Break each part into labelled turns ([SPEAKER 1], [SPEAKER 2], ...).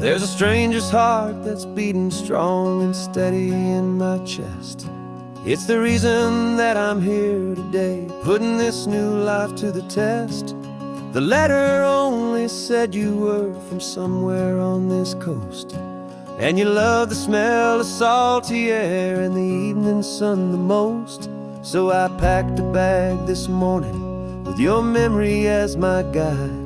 [SPEAKER 1] There's a stranger's heart that's beating strong and steady in my chest. It's the reason that I'm here today, putting this new life to the test. The letter only said you were from somewhere on this coast, and you love the smell of salty air and the evening sun the most. So I packed a bag this morning with your memory as my guide,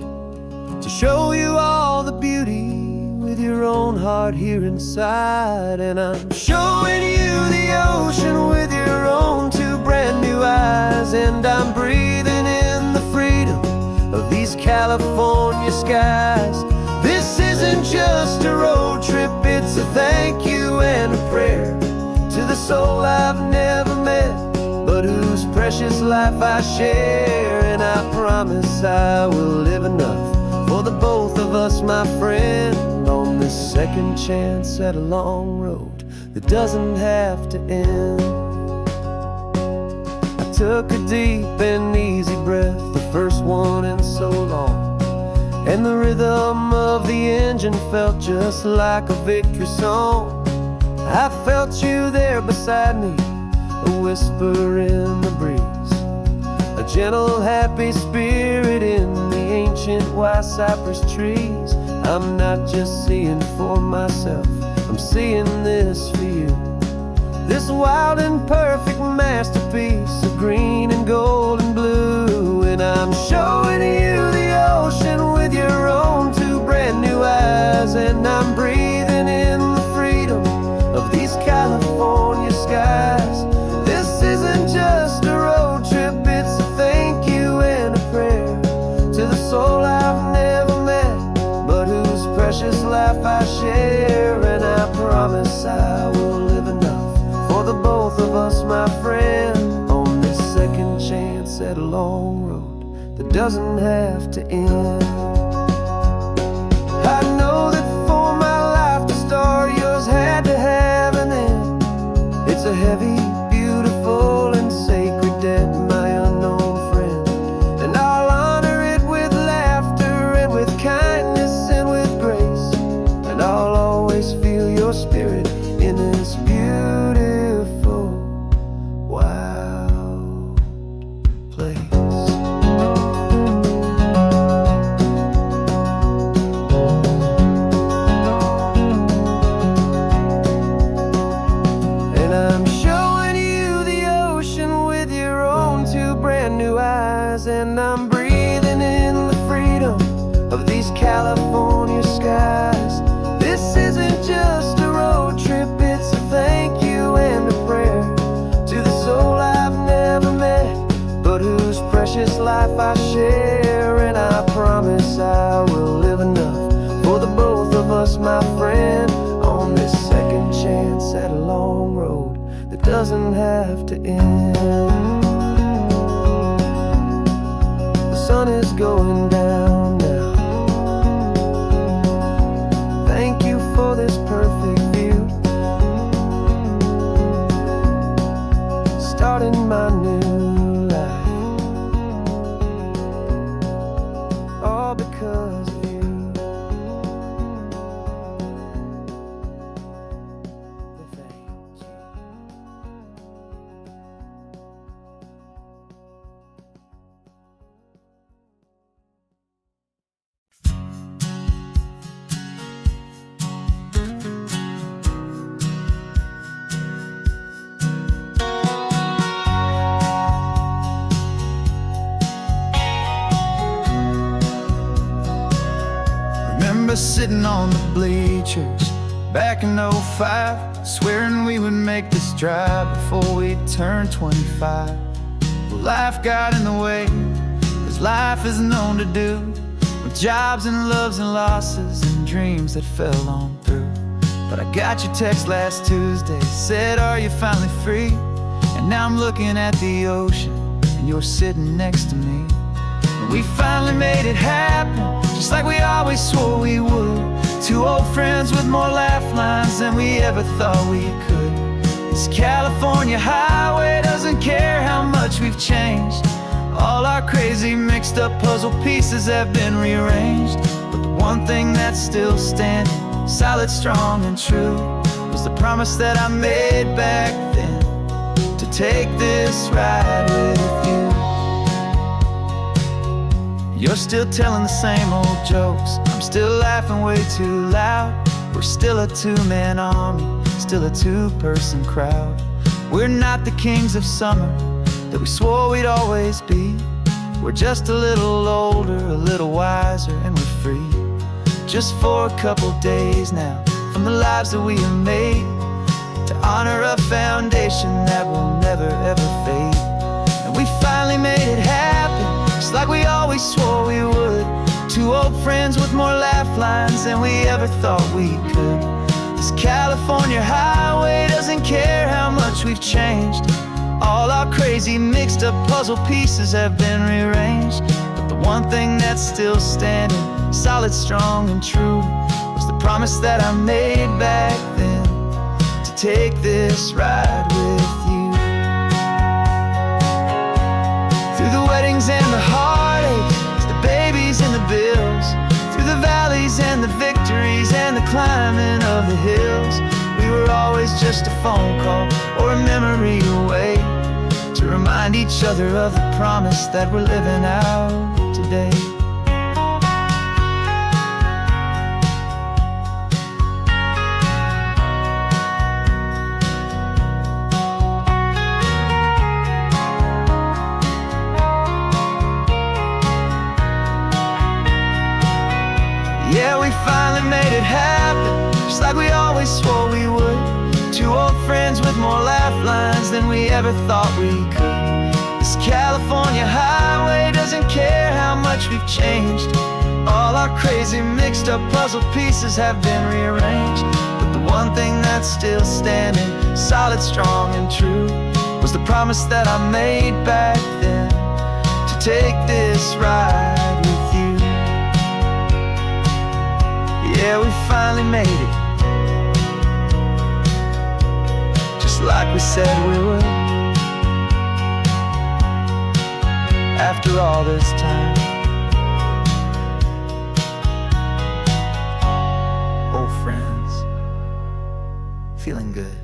[SPEAKER 1] to show you all the beauty with your own heart here inside. And I'm showing you the ocean with your own two brand new eyes, and I'm breathing in the freedom of these California skies. This isn't just a road trip, it's a thank you and a prayer to the soul I've never met, but whose precious life I share. And I promise I will live enough for the both of us, my friend, on this second chance at a long road that doesn't have to end. I took a deep and easy breath, the first one in so long, and the rhythm of the engine felt just like a victory song. I felt you there beside me, a whisper in the breeze, a gentle happy spirit in the ancient white cypress trees. I'm not just seeing for myself, I'm seeing this for you, this wild and perfect masterpiece of green and gold and blue. And I'm showing you the ocean with your own two brand new eyes, and I'm breathing in the freedom of these California skies. This isn't just a road trip, it's a thank you and a prayer to the soul I've never met, but whose precious life I share. And I promise I will live enough for the both of us, my friend, on this second chance at a long road that doesn't have to end. I know that for my life to start, yours had to have an end. It's a heavy, beautiful, and sacred debt, my unknown friend, and I'll honor it with laughter and with kindness and with grace, and I'll always feel your spirit in this beautiful, wild place. And I'm showing you the ocean with your own two brand new eyes, and I'm breathing in the freedom of these California skies. This isn't just a road trip, it's a thank you and a prayer to the soul I've never met, but whose precious life I share. And I promise I will live enough for the both of us, my friend, on this second chance at a long road that doesn't have to end. The sun is going down now. Thank you for this perfect view, starting my new life, all because of you. Thank you.
[SPEAKER 2] Remember sitting on the bleachers back in '05, swearing we would make this drive before we turned 25. Well, life got in the way, as life is known to do, with jobs and loves and losses and dreams that fell on through. But I got your text last Tuesday, said, are you finally free? And now I'm looking at the ocean, and you're sitting next to me. And we finally made it happen, just like we always swore we would. Two old friends with more laugh lines than we ever thought we could. This California highway doesn't care how much we've changed. All our crazy mixed up puzzle pieces have been rearranged, but the one thing that's still standing solid, strong, and true, was the promise that I made back then, to take this ride with you. You're still telling the same old jokes, I'm still laughing way too loud. We're still a two-man army, still a two-person crowd. We're not the kings of summer that we swore we'd always be. We're just a little older, a little wiser, and we're free. Just for a couple days now, from the lives that we have made, to honor a foundation that will never ever fade. And we finally made it happen, just like we always swore we would. Two old friends with more laugh lines than we ever thought we could. This California highway doesn't care how much we've changed. All our crazy mixed up puzzle pieces have been rearranged, but the one thing that's still standing, solid, strong, and true, was the promise that I made back then, to take this ride with you. Through the weddings and the heartaches, the babies and the bills, through the valleys and the victories and the climbing of the hills, we were always just a phone call or a memory away, to remind each other of the promise that we're living out today. Yeah, we finally made it happen, just like we always swore we would. Two old friends with more laugh lines than we ever thought we could. This California highway doesn't care how much we've changed. All our crazy mixed up puzzle pieces have been rearranged, but the one thing that's still standing, solid, strong, and true, was the promise that I made back then, to take this ride with you. Yeah, we finally made it, just like we said we would. After all this time, old friends, feeling good.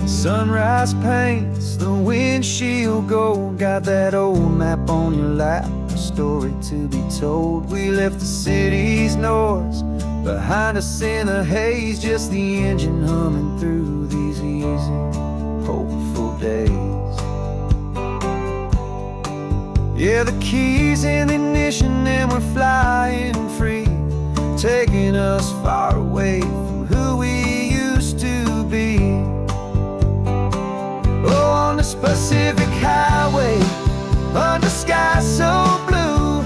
[SPEAKER 2] Sunrise paints the windshield gold, got that old map on your lap, a story to be told. We left the city's noise behind us in the haze, just the engine humming through these easy, hopeful days. Yeah, the keys in the ignition and we're flying free, taking us far away from who we used to be. Oh, on this Pacific highway, under sky so blue,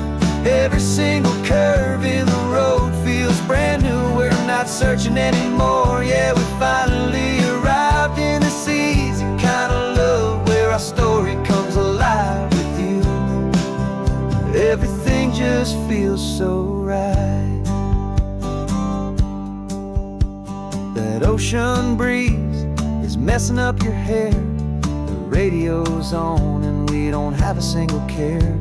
[SPEAKER 2] every single curve in the road feels brand new. We're not searching anymore, yeah, we finally arrived in this easy kind of love, where our story comes alive with you. Everything just feels so right. That ocean breeze is messing up your hair, radio's on and we don't have a single care.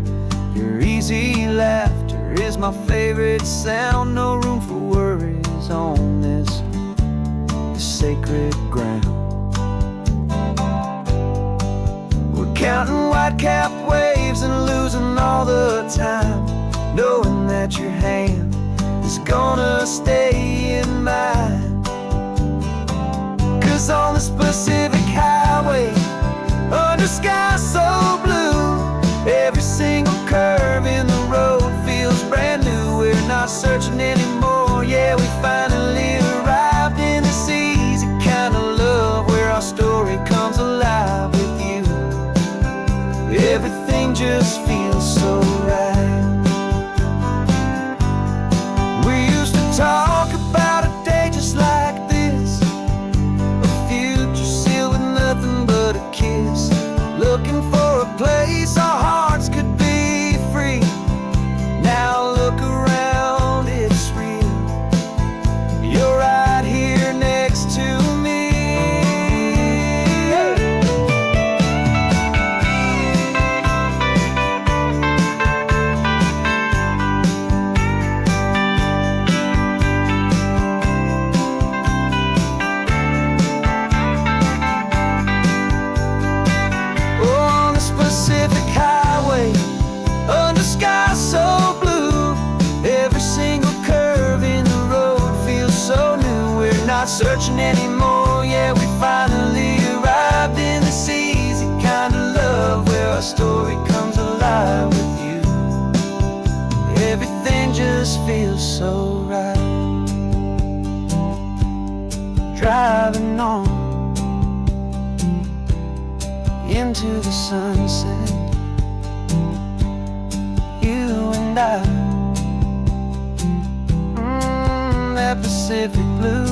[SPEAKER 2] Your easy laughter is my favorite sound, no room for worries on this sacred ground. We're counting white-capped waves and losing all the time, knowing that your hand is gonna stay in mine. 'Cause on this Pacific highway, under sky so blue, every single curve in the road feels brand new. We're not searching anymore, yeah, we finally arrived in this easy kind of love, where our story comes alive with you. Everything just feels so right. We used to talk about a day just like this, a future sealed with
[SPEAKER 1] not searching anymore. Yeah, we finally arrived in this easy kind of love where our story comes alive with you. Everything just feels so right. Driving on into the sunset, you and I, that Pacific blue.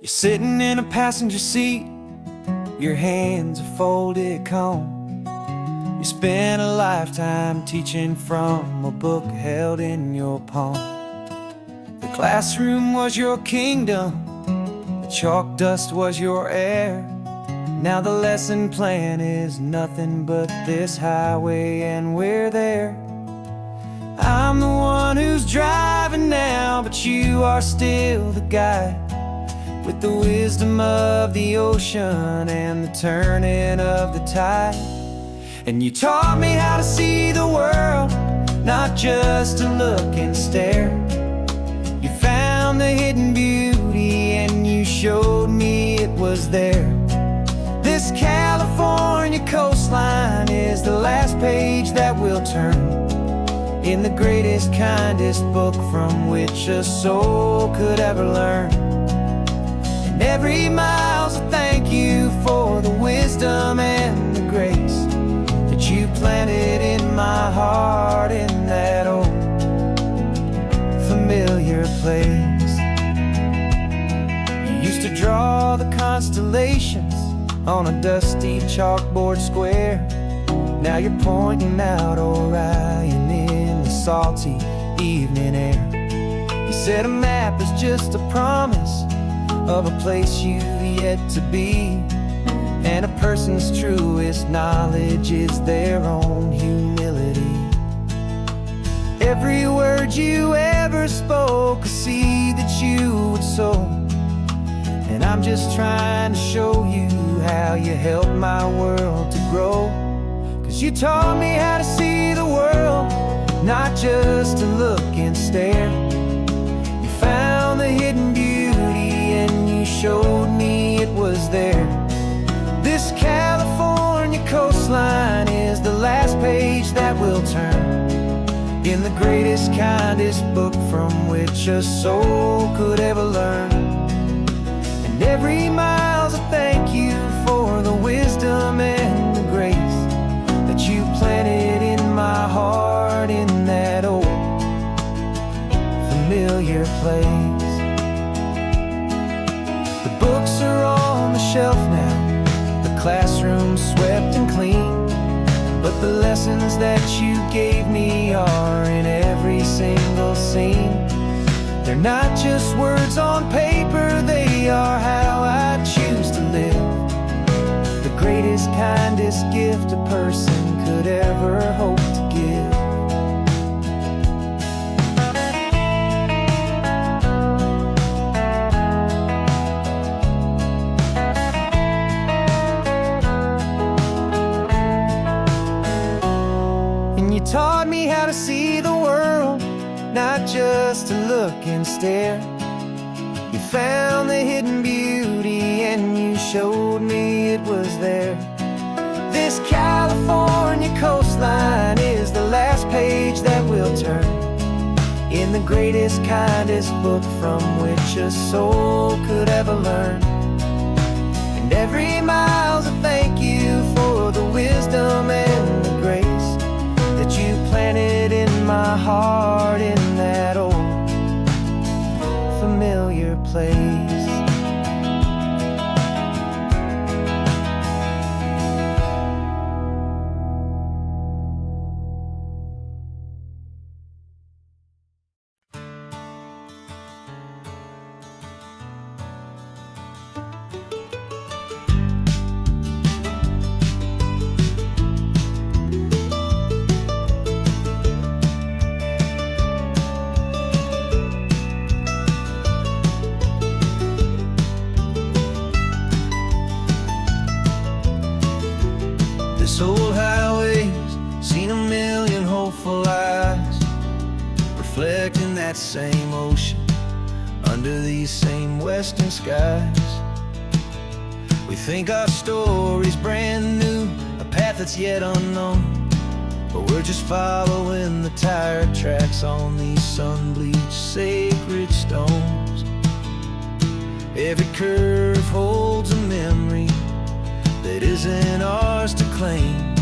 [SPEAKER 1] You're sitting in a passenger seat, your hands are folded calm. You spent a lifetime teaching from a book held in your palm. The classroom was your kingdom, the chalk dust was your air. Now the lesson plan is nothing but this highway and we're there. I'm the one who's driving now, but you are still the guide, with the wisdom of the ocean and the turning of the tide. And you taught me how to see the world, not just to look and stare. You found the hidden beauty and you showed me it was there. This California coastline is the last page that we'll turn in the greatest, kindest book from which a soul could ever learn. And every mile's a thank you for the wisdom and the grace that you planted in my heart in that old familiar place. You used to draw the constellations on a dusty chalkboard square. Now you're pointing out Orion in the salty evening air. You said a map is just a promise of a place you've yet to be, and a person's truest knowledge is their own humility. Every word you ever spoke, a seed that you would sow, and I'm just trying to show you how you helped my world to grow. 'Cause you taught me how to see the world, not just to look and stare. You found the hidden beauty and you showed me it was there. This California coastline is the last page that we'll turn in the greatest, kindest book from which a soul could ever learn. And every mile's a thank you for the wisdom and the grace that you planted in my heart in that old familiar place. The books are on the shelf now, the classroom swept and clean, but the lessons that you gave me are in every single scene. They're not just words on paper, they are how I choose to live. The greatest, kindest gift a person could ever hope to give. And you taught me how to see the world, not just to look and stare. You found the hidden beauty and you showed me it was there. This California coastline is the last page that we'll turn in the greatest, kindest book from which a soul could ever learn. And every mile's a thank you for the wisdom and the grace that you planted in my heart in that old familiar place. This old highway's seen a million hopeful eyes, reflecting that same ocean under these same western skies. We think our story's brand new, a path that's yet unknown, but we're just following the tire tracks on these sun-bleached sacred stones. Every curve holds a memory that isn't ours to claim,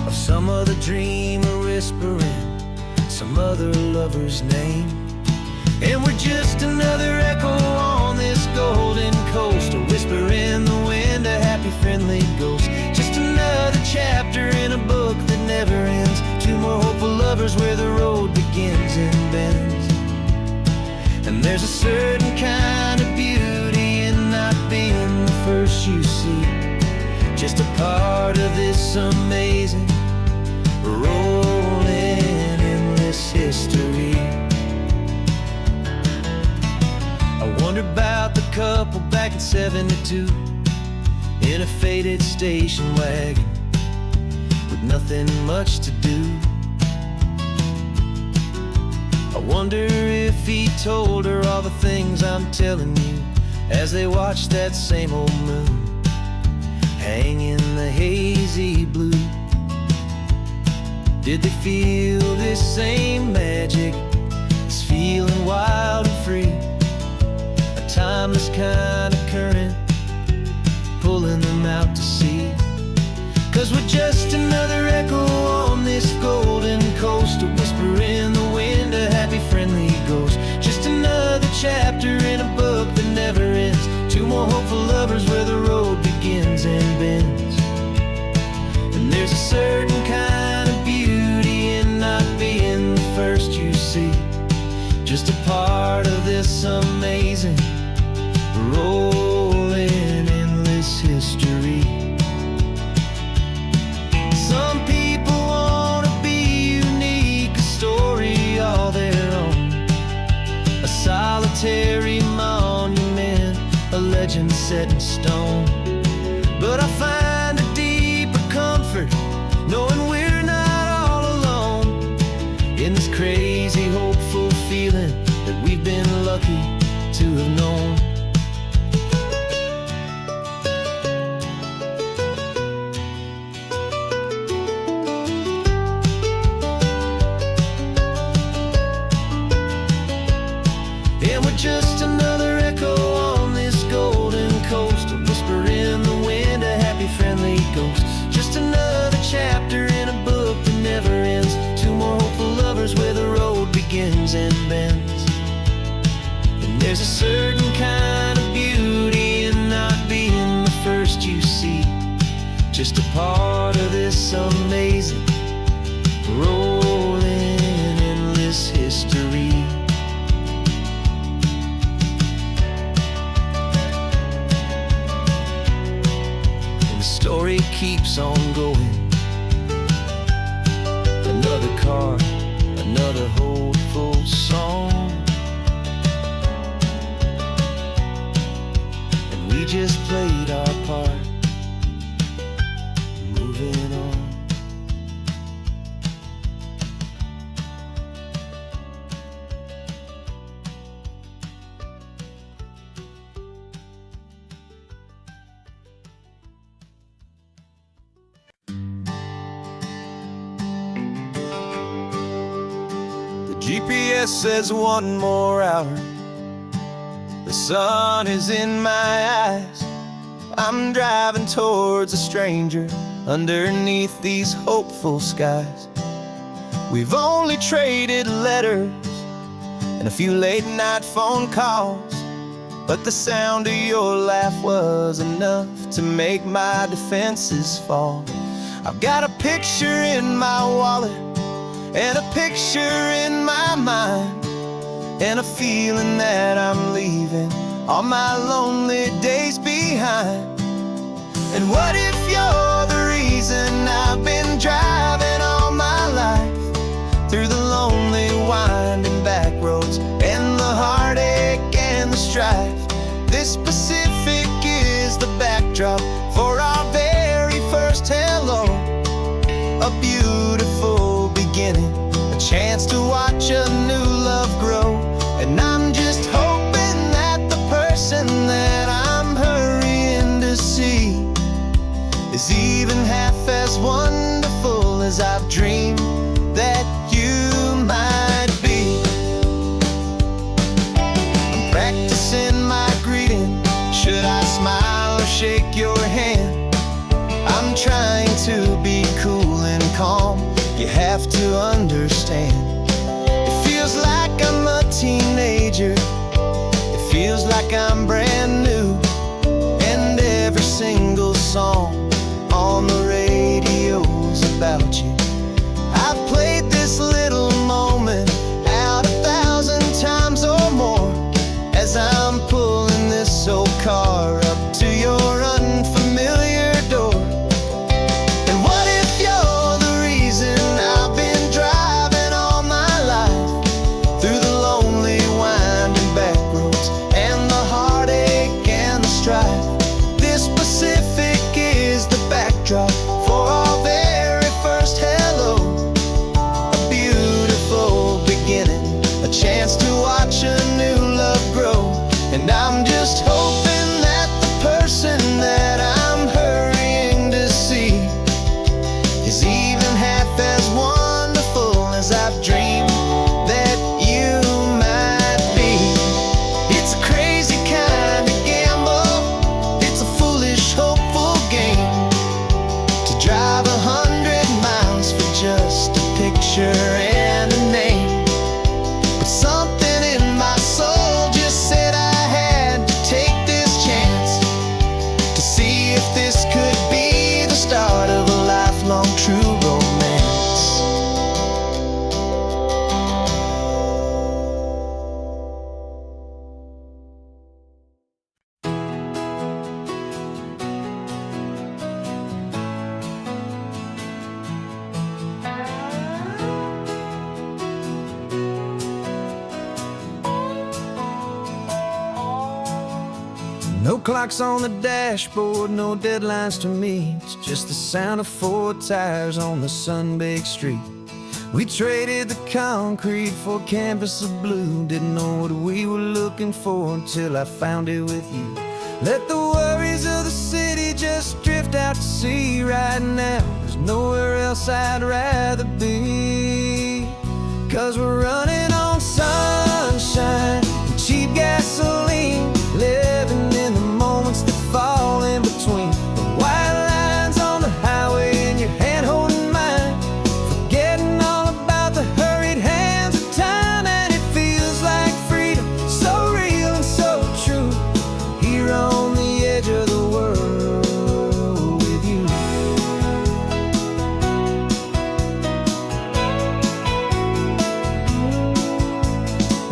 [SPEAKER 1] of some other dreamer whispering some other lover's name. And we're just another echo on this golden coast, a whisper in the wind, a happy friendly ghost. Just another chapter in a book that never ends, two more hopeful lovers where the road begins and bends. And there's a certain kind of beauty in not being the first you see, just a part of this amazing rolling endless history. I wonder about the couple back in '72 in a faded station wagon with nothing much to do. I wonder if he told her all the things I'm telling you as they watched that same old moon hang in the hazy blue. Did they feel this same magic, this feeling wild and free, a timeless kind of current pulling them out to sea? 'Cause we're just another echo on this golden coast, a whisper in the wind, a happy friendly ghost. Just another chapter in a book that never ends, two more hopeful lovers where the road begins and bends. And there's a certain kind of beauty in not being the first you see, just a part of this amazing rolling endless history. Some people want to be unique, a story all their own, a solitary monument, a legend set in stone. But I find a deeper comfort knowing we're not all alone in this crazy hopeful feeling that we've been lucky to have known. And we're just another echo on this golden coast, a whisper in the wind, a happy friendly ghost. Just another chapter in a book that never ends, two more hopeful lovers where the road begins and bends. And there's a certain kind of beauty in not being the first you see, just a part of this amazing rolling endless history. Story keeps on going. Another car, another hopeful song, and we just played our part, moving on. GPS says one more hour, the sun is in my eyes. I'm driving towards a stranger underneath these hopeful skies. We've only traded letters and a few late night phone calls, but the sound of your laugh was enough to make my defenses fall. I've got a picture in my wallet and a picture in my mind, and a feeling that I'm leaving all my lonely days behind. And what if you're the reason I've been driving all my life, through the lonely winding back roads and the heartache and the strife? This Pacific is the backdrop for our very first hello.
[SPEAKER 2] chance to watch a new love grow. And I'm just hoping that the person that I'm hurrying to see is even half as wonderful as I've dreamed that you might be. I'm practicing my greeting. Should I smile or shake your hand? I'm trying to be cool and calm. You have to understand. It feels like I'm a teenager. It feels like I'm brand new. And every single song on the radio's about you. I've played this little moment out 1,000 times or more as I'm pulling this old car up to your unfamiliar door. And what if you're the reason I've been driving all my life through the lonely winding back roads and the heartache and the strife? This Pacific is the backdrop for our very first hello. A beautiful beginning, a chance to watch a new love grow. And I'm just hoping that the person that I'm hurrying to see is even half as wonderful as I've dreamed that you might be. It's a crazy kind of gamble. It's a foolish, hopeful game to drive 100 miles for just a picture and a name. But something in my soul just said I had to take this chance to see if this could be the start of a lifelong true romance.
[SPEAKER 1] No clocks on the dashboard, no deadlines to meet. It's just the sound of 4 tires on the sun-baked street. We traded the concrete for a canvas of blue. Didn't know what we were looking for until I found it with you. Let the worries of the city just drift out to sea right now. There's nowhere else I'd rather be. 'Cause we're running on sunshine and cheap gasoline, living in the moments that fall in between the white lines on the highway and your hand holding mine, forgetting all about the hurried hands of time. And it feels like freedom, so real and so true, here on the edge of the world with you.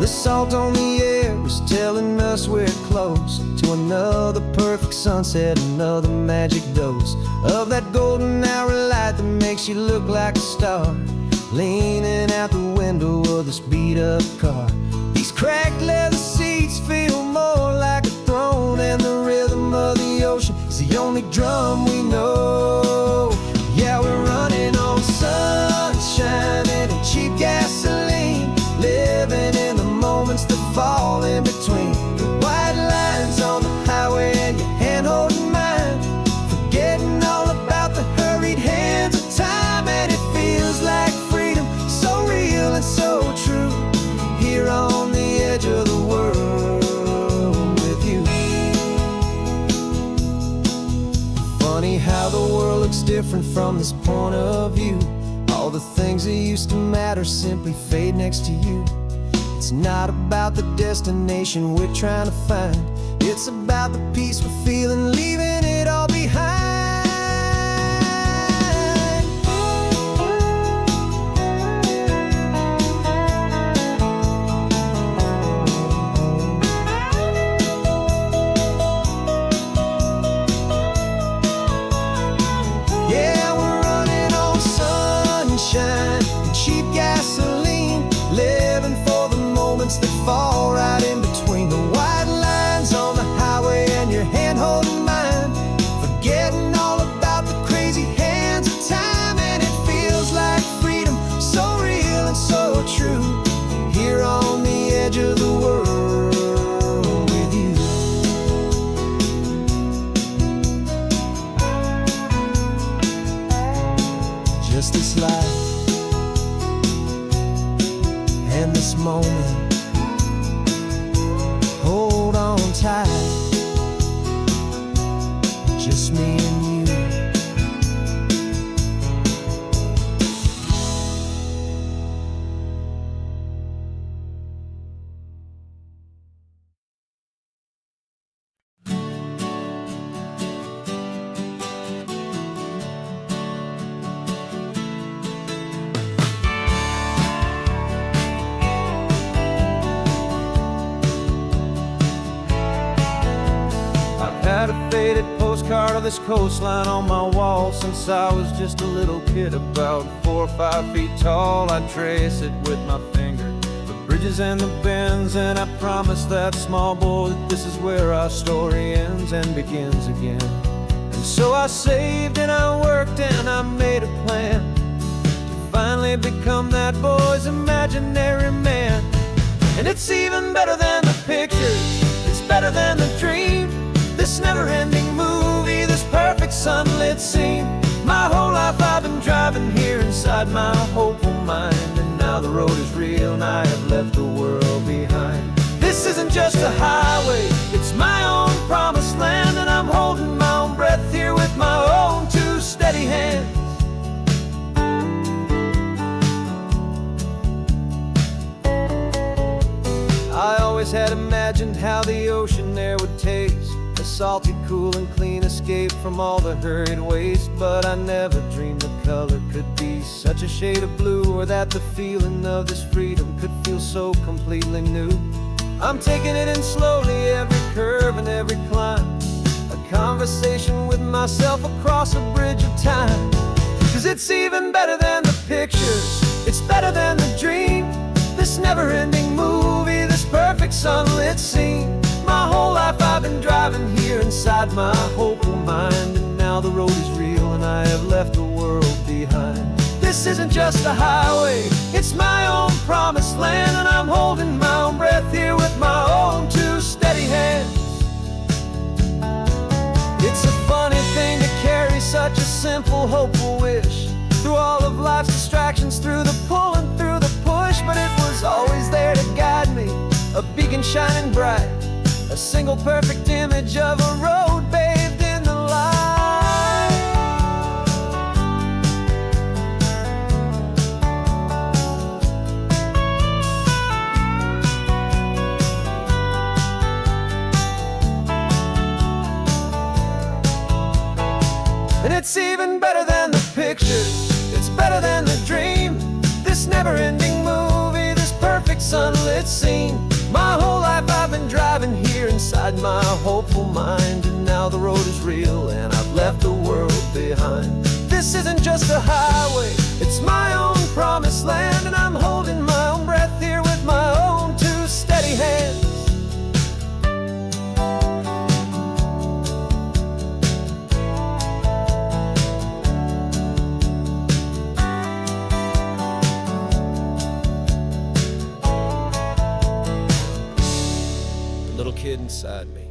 [SPEAKER 1] The salt on the air is telling us we're close to another perfect sunset, another magic dose of that golden hour light that makes you look like a star, leaning out the window of this beat-up car. These cracked leather seats feel more like a throne, and the rhythm of the ocean is the only drum we know. Yeah, we're running on sunshine and cheap gasoline, living in the moments that fall in between the white lines on the highway and your hand holding mine, forgetting all about the hurried hands of time. And it feels like freedom, so real and so true, here on the edge of the world with you. Funny how the world looks different from this point of view. All the things that used to matter simply fade next to you. It's not about the destination we're trying to find, it's about the peace we're feeling, leaving it all behind. Yeah, we're running on sunshine and cheap gasoline, living for the moments that fall right in between the white lines on the highway and your hand holding mine, just this life and this moment. Hold on tight, just me and you. Had a faded postcard of this coastline on my wall since I was just a little kid, about 4 or 5 feet tall. I trace it with my finger, the bridges and the bends, and I promised that small boy that this is where our story ends and begins again. And so I saved and I worked and I made a plan to finally become that boy's imaginary man. And it's even better than the pictures, it's better than the dream, this never-ending movie, this perfect sunlit scene. My whole life I've been driving here inside my hopeful mind, and now the road is real and I have left the world behind. This isn't just a highway, it's my own promised land, and I'm holding my own breath here with my own 2 steady hands. I always had imagined how the ocean there would taste, a salty, cool and clean escape from all the hurried waste. But I never dreamed the color could be such a shade of blue, or that the feeling of this freedom could feel so completely new. I'm taking it in slowly, every curve and every climb, a conversation with myself across a bridge of time. 'Cause it's even better than the pictures, it's better than the dream, this never-ending movie, this perfect sunlit scene. My whole life I've been driving here inside my hopeful mind, and now the road is real and I have left the world behind. This isn't just a highway, it's my own promised land, and I'm holding my own breath here with my own 2 steady hands. It's a funny thing to carry such a simple, hopeful wish through all of life's distractions, through the pull and through the push, but it was always there to guide me, a beacon shining bright, a single perfect image of a road bathed in the light. And it's even better than the pictures, it's better than the dream, this never-ending movie, this perfect sunlit scene. My whole life I've been driving here inside my hopeful mind, and now the road is real and I've left the world behind. This isn't just a highway, it's my own promised land, and I'm holding my own breath here with my own 2 steady hands. Little kid inside me.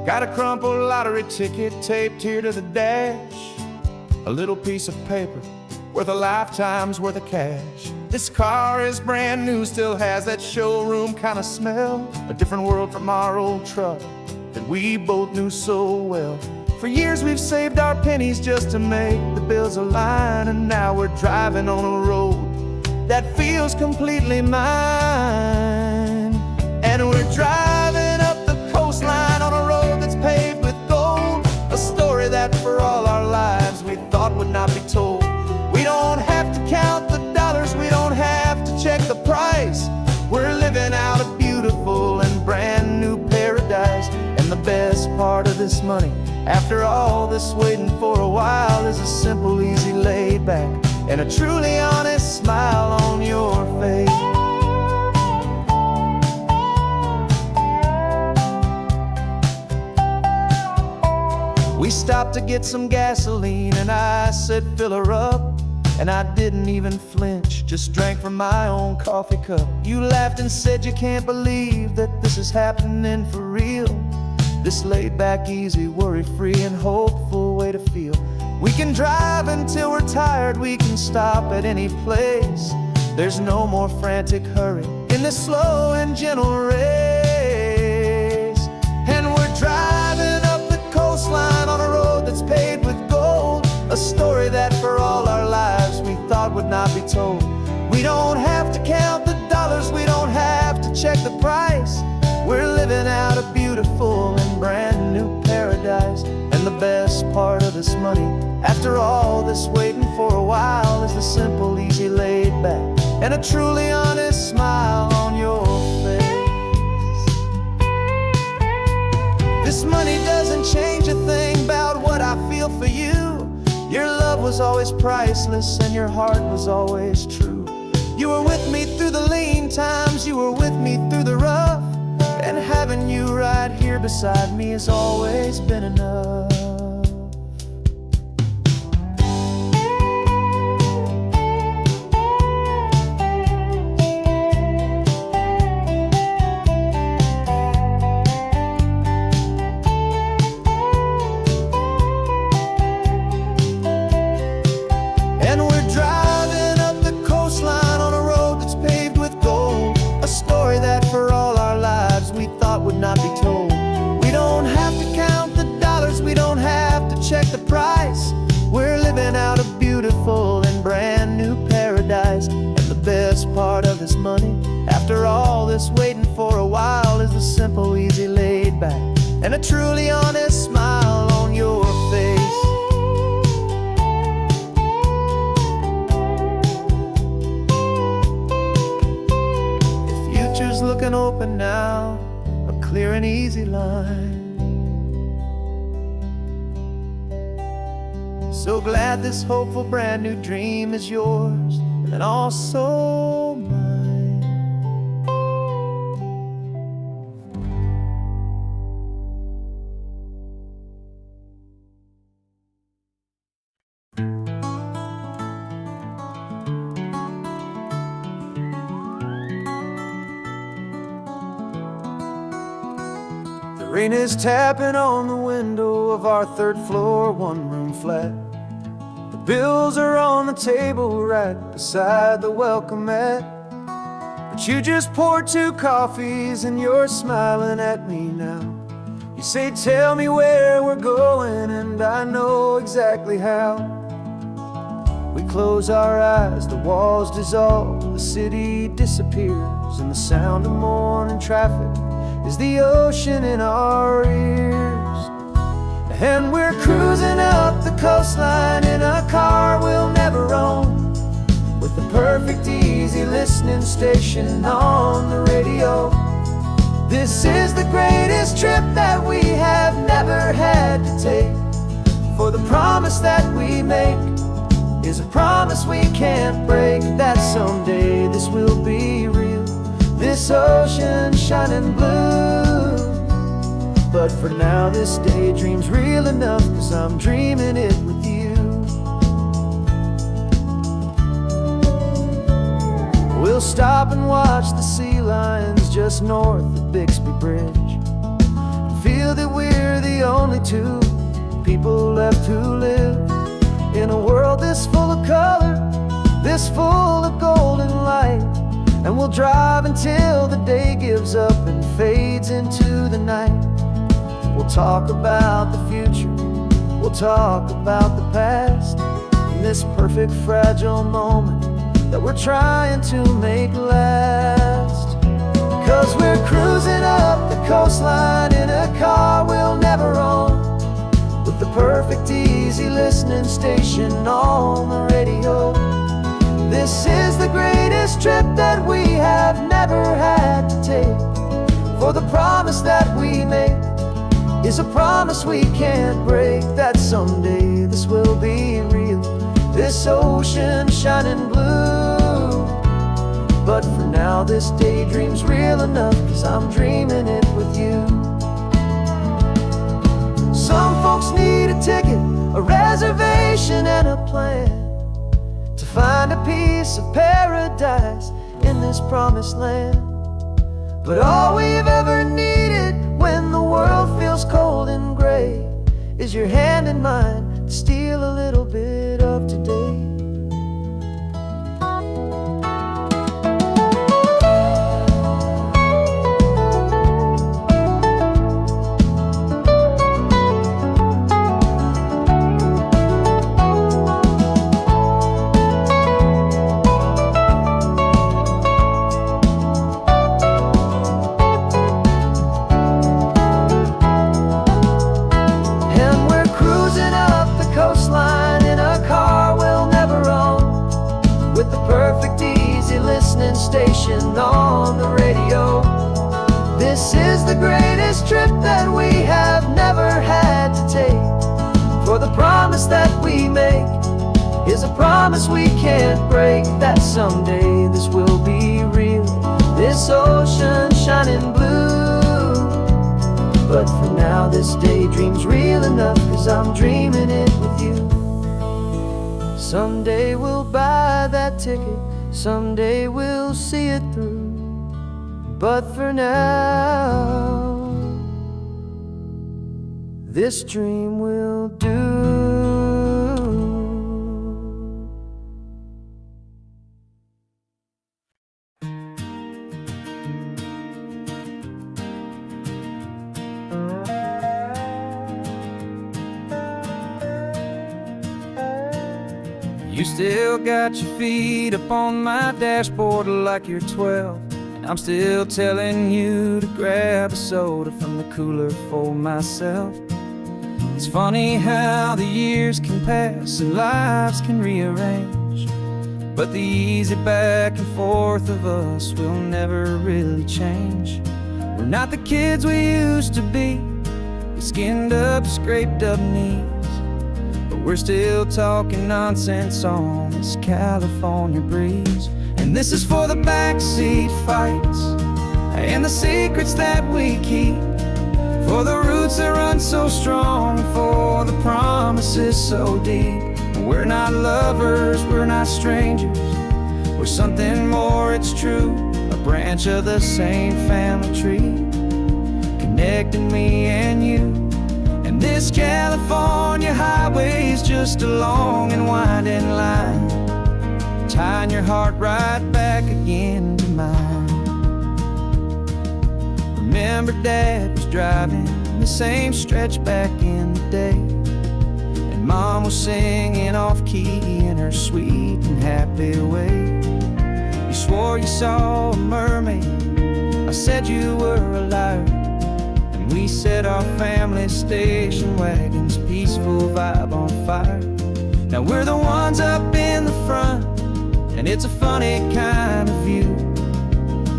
[SPEAKER 2] Got a crumpled lottery ticket taped here to the dash, a little piece of paper worth a lifetime's worth of cash. This car is brand new, still has that showroom kind of smell, a different world from our old truck that we both knew so well. For years we've saved our pennies just to make the bills align, and now we're driving on a road that feels completely mine. And we're driving up the coastline on a road that's paved with gold, a story that for all our lives we thought would not be told. We don't have to count the dollars, we don't have to check the price. We're living out a beautiful and brand new paradise. And the best part of this money, after all this waiting for a while, is a simple, easy, laid back, and a truly honest smile on your face.
[SPEAKER 1] out to get some gasoline, and I said, fill her up. And I didn't even flinch, just drank from my own coffee cup. You laughed and said you can't believe that this is happening for real. This laid back, easy, worry-free and hopeful way to feel. We can drive until we're tired, we can stop at any place. There's no more frantic hurry in this slow and gentle race. And we're driving up the coastline on a road that's paved with gold, a story that for all our lives we thought would not be told. We don't have to count the dollars, we don't have to check the price. We're living out a beautiful and brand new paradise. And the best part of this money, after all this waiting for a while, is the simple, easy, laid back, and a truly honest smile on your face. This money doesn't change a thing about what I feel for you. Your love was always priceless and your heart was always true. You were with me through the lean times, you were with me through the rough, and having you right here beside me has always been enough. Not be told. We don't have to count the dollars, we don't have to check the price. We're living out a beautiful and brand new paradise. And the best part of this money, after all this waiting for a while, is the simple, easy, laid back, and a truly honest smile on your face. The future's looking open now, clear and easy line. So glad this hopeful brand new dream is yours and also mine. Rain is tapping on the window of our third floor, one-room flat. The bills are on the table right beside the welcome mat. But you just poured 2 coffees and you're smiling at me now. You say, tell me where we're going, and I know exactly how. We close our eyes, the walls dissolve, the city disappears, and the sound of morning traffic is the ocean in our ears. And we're cruising up the coastline in a car we'll never own, with the perfect easy listening station on the radio. This is the greatest trip that we have never had to take, for the promise that we make is a promise we can't break, that someday this will be real, this ocean shining blue. But for now this daydream's real enough, 'cause I'm dreaming it with you. We'll stop and watch the sea lions just north of Bixby Bridge, feel that we're the only 2 people left who live in a world this full of color, this full of golden light. And we'll drive until the day gives up and fades into the night. We'll talk about the future, we'll talk about the past, in this perfect fragile moment that we're trying to make last. 'Cause we're cruising up the coastline in a car we'll never own, with the perfect easy listening station on the radio. This is the greatest trip that we have never had to take, for the promise that we make is a promise we can't break, that someday this will be real, this ocean shining blue. But for now this daydream's real enough, 'cause I'm dreaming it with you. Some folks need a ticket, a reservation, and a plan to find a piece of paradise in this promised land. But all we've ever needed when the world feels cold and gray is your hand in mine to steal a little bit of today. Station on the radio. This is the greatest trip that we have never had to take. For the promise that we make is a promise we can't break, that someday this will be real, this ocean shining blue. But for now this daydream's real enough, 'cause I'm dreaming it with you. Someday we'll buy that ticket, someday we'll see it through. But for now, this dream will do. You still got your feet up on my dashboard like you're 12, and I'm still telling you to grab a soda from the cooler for myself. It's funny how the years can pass and lives can rearrange, but the easy back and forth of us will never really change. We're not the kids we used to be, with skinned up, scraped up knees, but we're still talking nonsense on this California breeze. And this is for the backseat fights and the secrets that we keep, for the roots that run so strong, for the promises so deep. We're not lovers, we're not strangers, we're something more, it's true, a branch of the same family tree, connecting me and you. And this California highway is just a long and winding line, tying your heart right back again to mine. Remember Dad was driving the same stretch back in the day, and Mom was singing off-key in her sweet and happy way. You swore you saw a mermaid, I said you were a liar, and we set our family station wagon's peaceful vibe on fire. Now we're the ones up in the front, and it's a funny kind of view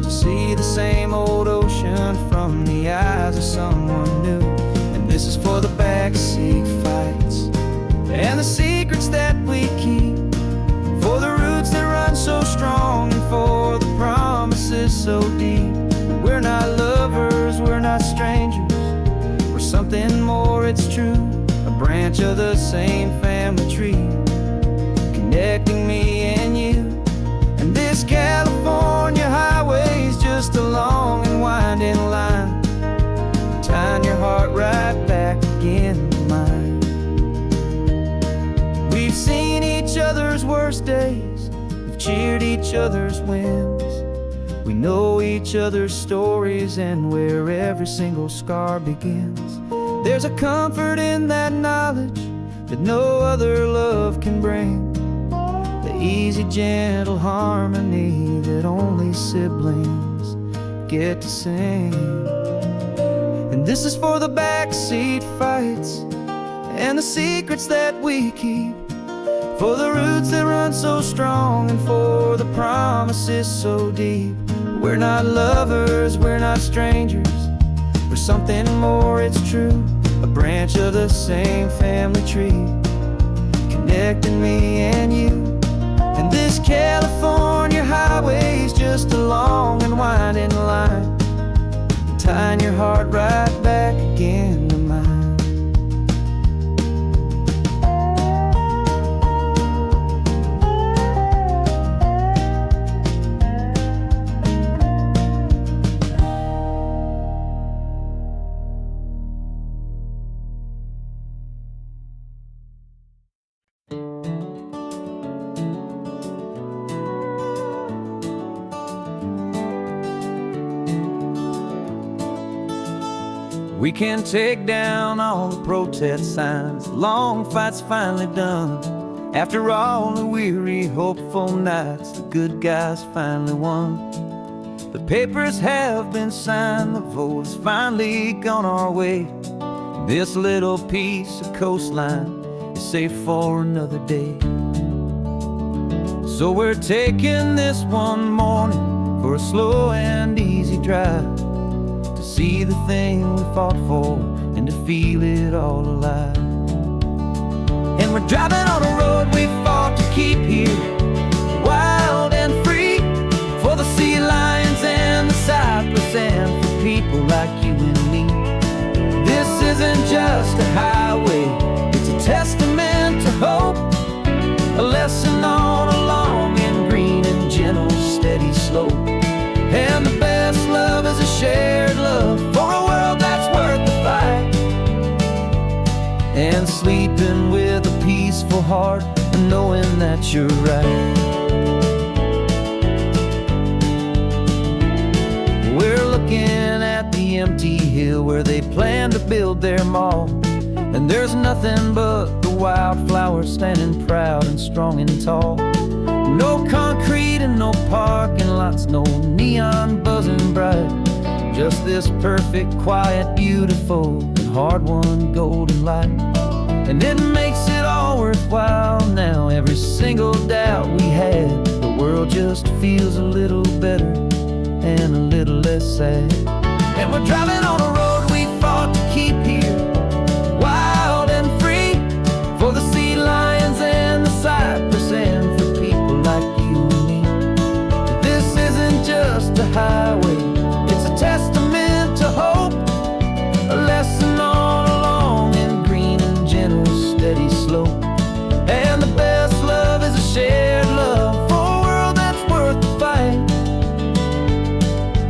[SPEAKER 1] to see the same old ocean from the eyes of someone new. And this is for the backseat fights and the secrets that we keep, for the roots that run so strong, and for the promises so deep. We're not lovers, we're not strangers, we're something more, it's true, a branch of the same family tree, connecting me and you. And this California highway is just a long and winding line, tying your heart right back again to mine. We've seen each other's worst days, we've cheered each other's wins, we know each other's stories and where every single scar begins. There's a comfort in that knowledge that no other love can bring, the easy, gentle harmony that only siblings get to sing. And this is for the backseat fights and the secrets that we keep, for the roots that run so strong, and for the promises so deep. We're not lovers, we're not strangers, we're something more, it's true, a branch of the same family tree, connecting me and you. And this California highway is just a long and winding line, tying your heart right back again to mine. We can take down all the protest signs. The long fight's finally done. After all the weary, hopeful nights, the good guys finally won. The papers have been signed, the vote has finally gone our way. This little piece of coastline is safe for another day. So we're taking this one morning for a slow and easy drive, to see the thing we fought for and to feel it all alive. And we're driving on a road we fought to keep here, wild and free, for the sea lions and the cypress and for people like you and me. This isn't just a highway, it's a testament to hope, a lesson on a long and green and gentle steady slope. And the best love is a shared love for a world that's worth the fight, and sleeping with a peaceful heart and knowing that you're right. We're looking at the empty hill where they plan to build their mall, and there's nothing but the wildflowers standing proud and strong and tall. No concrete and no parking lots, no neon buzzing bright, just this perfect, quiet, beautiful, and hard-won golden light. And it makes it all worthwhile now. Every single doubt we had, the world just feels a little better and a little less sad. And we're driving on a road we fought to keep here, wild and free, for the sea lions and the cypress and for people like you and me. This isn't just a highway, it's a testament to hope, a lesson on a long and green and gentle steady slope. And the best love is a shared love for a world that's worth the fight,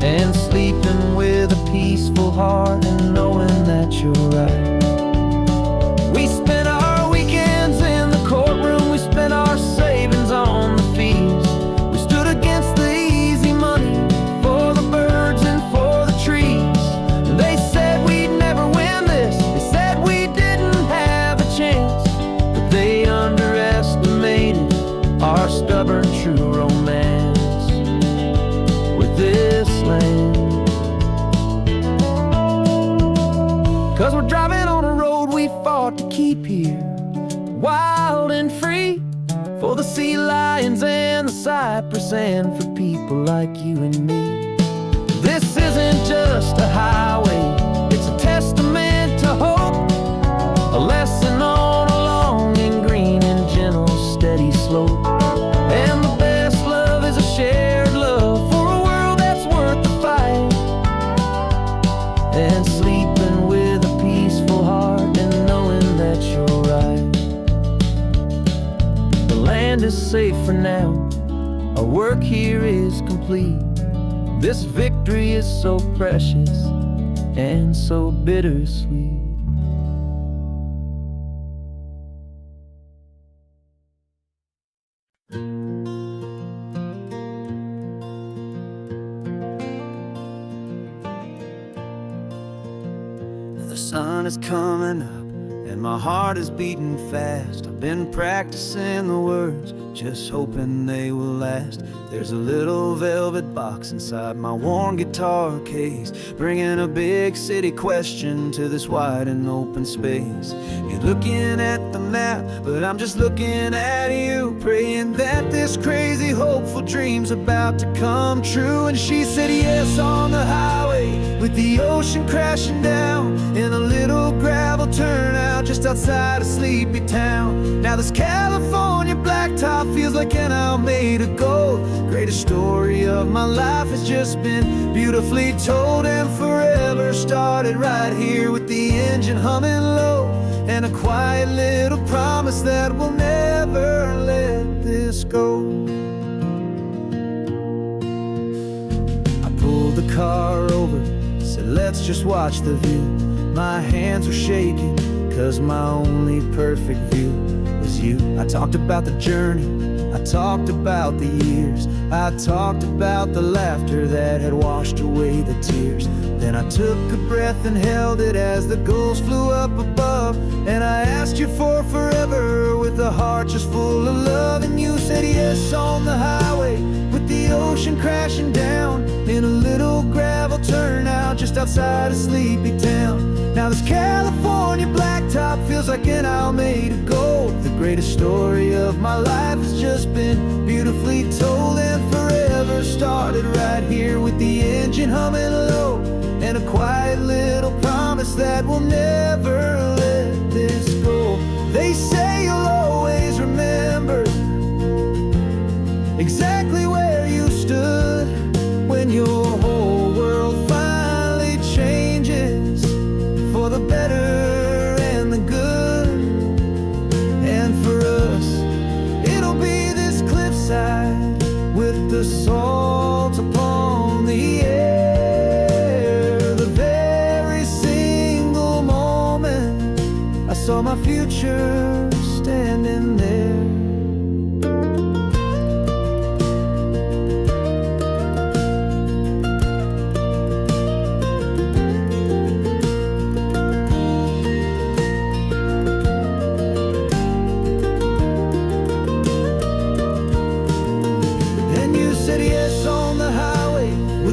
[SPEAKER 1] and sleeping with a peaceful heart and knowing that you're right. We spent our weekends in the courtroom, we spent our savings on the fees. We stood against the easy money for the birds and for the trees. And they said we'd never win this, they said we didn't have a chance, but they underestimated our stubborn true romance with this land. 'Cause we're driving on a road we fought to keep here, wild and free, for the sea lions and the cypress and for people like you and me. This isn't just a highway, it's a testament to hope, a lesson on a long and green and gentle steady slope. And the best love is a shared love for a world that's worth the fight, and sleeping with a peaceful heart and knowing that you're right. The land is safe for now, our work here is complete. This victory is so precious and so bittersweet. The sun is coming up and my heart is beating fast. I've been practicing the words, just hoping they will last. There's a little velvet box inside my worn guitar case, bringing a big city question to this wide and open space. You're looking at the map, but I'm just looking at you, praying that this crazy hopeful dream's about to come true. And she said yes on the highway, with the ocean crashing down in a little gravel turnout just outside a sleepy town. Now this California blacktop feels like an isle made of gold. Greatest story of my life has just been beautifully told, and forever started right here with the engine humming low, and a quiet little promise that we'll never let this go. I pulled the car over, said let's just watch the view. My hands were shaking, 'cause my only perfect view was you. I talked about the journey I talked about the years, I talked about the laughter that had washed away the tears. Then I took a breath and held it as the gulls flew up above. And I asked you for forever with a heart just full of love. And you said yes on the highway with the ocean crashing down in a little gravel turnout just outside of sleepy town. Now this California blacktop feels like an isle made of gold. The greatest story of my life has just been beautifully told, and forever started right here with the engine humming low, and a quiet little promise that we'll never let this go. They say you'll always remember exactly where you stood when your whole world finally changes for the better and the good. And for us, it'll be this cliffside with the salt upon the air. The very single moment I saw my future standing there.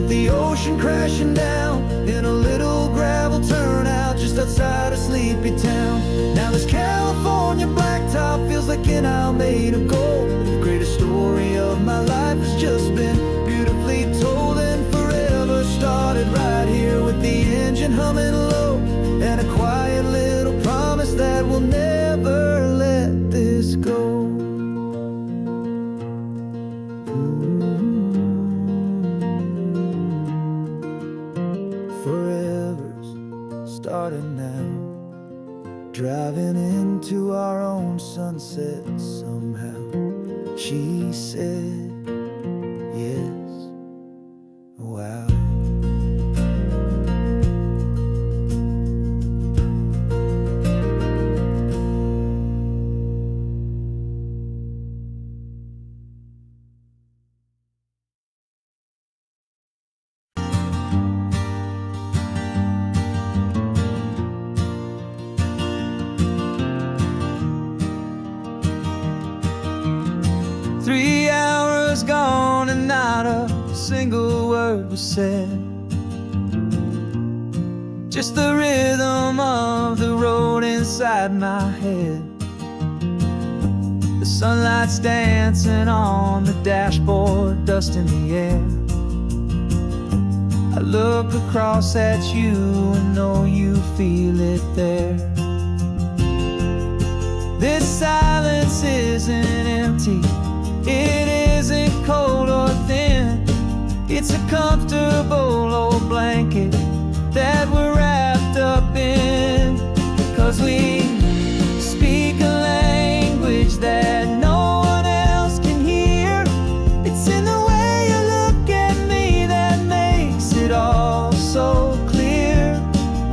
[SPEAKER 1] The ocean crashing down in a little gravel turnout just outside of sleepy town. Now this California blacktop feels like an isle made of gold. The greatest story of my life has just been beautifully told, and forever started right here with the engine humming low, and a quiet little promise that we'll never let this go. Forever's started now, driving into our own sunset somehow. She said yes, wow. Gone and not a single word was said. Just the rhythm of the road inside my head. The sunlight's dancing on the dashboard, dust in the air. I look across at you and know you feel it there. This silence isn't empty, it isn't cold or thin. It's a comfortable old blanket that we're wrapped up in. 'Cause we speak a language that no one else can hear. It's in the way you look at me that makes it all so clear.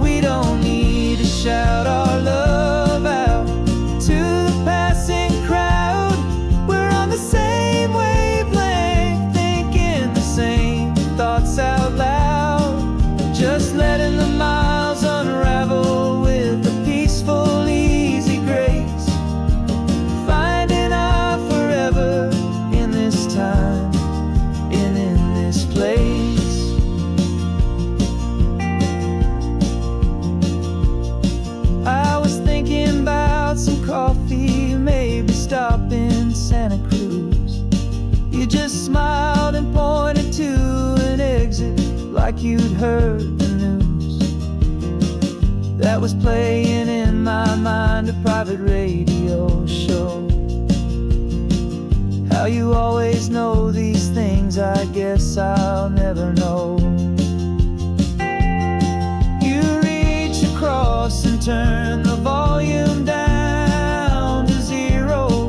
[SPEAKER 1] We don't need to shout our love out to the passing crowd. We're on the same wavelength, thinking the same thoughts out loud. Just letting the miles unravel with a peaceful, easy grace. Finding our forever in this time and in this place. I was thinking about some coffee, maybe stop in Santa Cruz. You just smiled and pointed to an exit like you'd heard the news. That was playing in my mind, a private radio show. How you always know these things, I guess I'll never know. You reach across and turn the volume down to zero.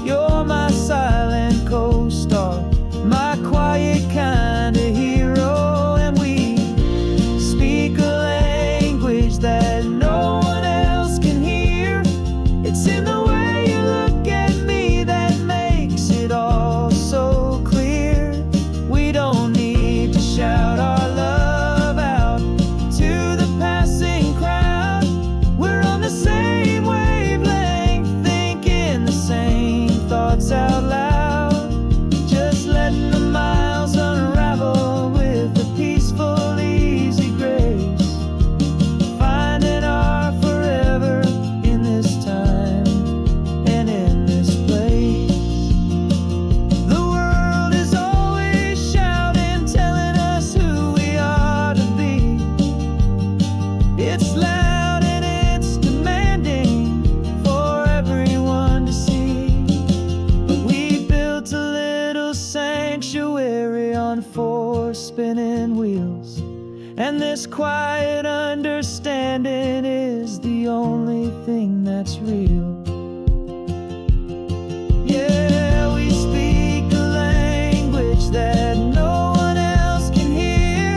[SPEAKER 1] You're my silent co-star, my quiet kind of hero. And we speak a language that no one else can hear. It's in the way you look at me that makes it
[SPEAKER 2] It's loud and it's demanding for everyone to see. But we built a little sanctuary on 4 spinning wheels, and this quiet understanding is the only thing that's real. Yeah, we speak a language that no one else can hear.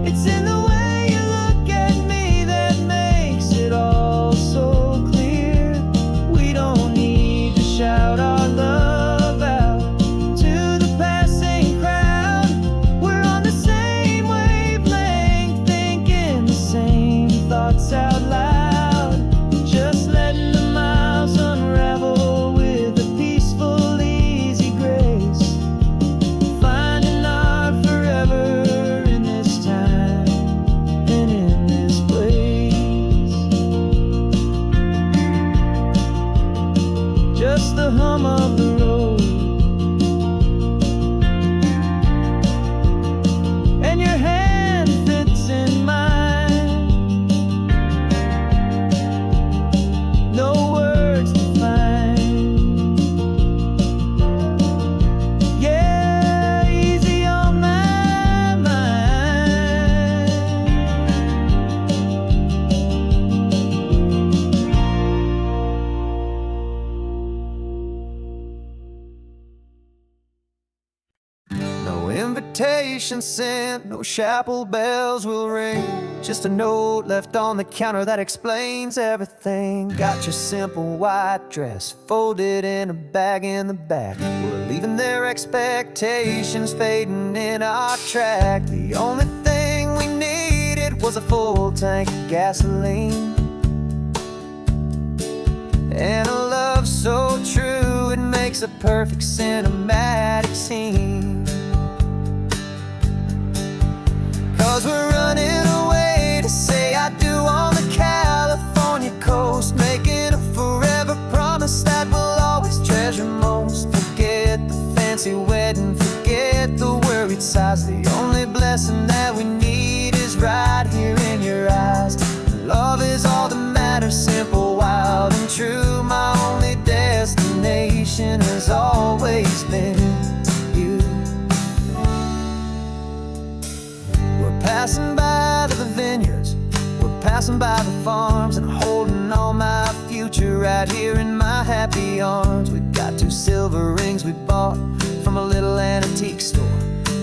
[SPEAKER 2] It's in the way you look at me that makes it all so clear. We don't need to shout our love out to the passing crowd. We're on the same wavelength, thinking the same thoughts out loud. Just letting the miles unravel with a peaceful, easy grace. Finding our forever in this time and in this place. Just the hum of the road and your hand fits in mine. No words to find. Yeah, easy on my mind. No invitation sent, no chapel bells will ring. Just a note left on the counter that explains everything. Got your simple white dress folded in a bag in the back. We're leaving their expectations fading in our track. The only thing we needed was a full tank of gasoline, and a love so true it makes a perfect cinematic scene. 'Cause we're running away to say I do on the California coast, making a forever promise that we'll always treasure most. Forget the fancy wedding, forget the worried sighs. The only blessing that we need is right here in your eyes. Love is all that matters, simple, wild, and true. My only destination has always been you. We're passing by the vineyards, we're passing by the farms, and holding on my future right here in my happy arms. We've got 2 silver rings we bought from a little antique store,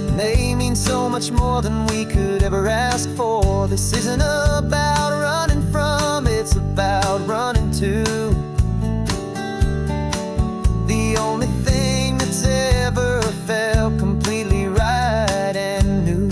[SPEAKER 2] and they mean so much more than we could ever ask for. This isn't about running from, it's about running to the only thing that's ever felt completely right and new.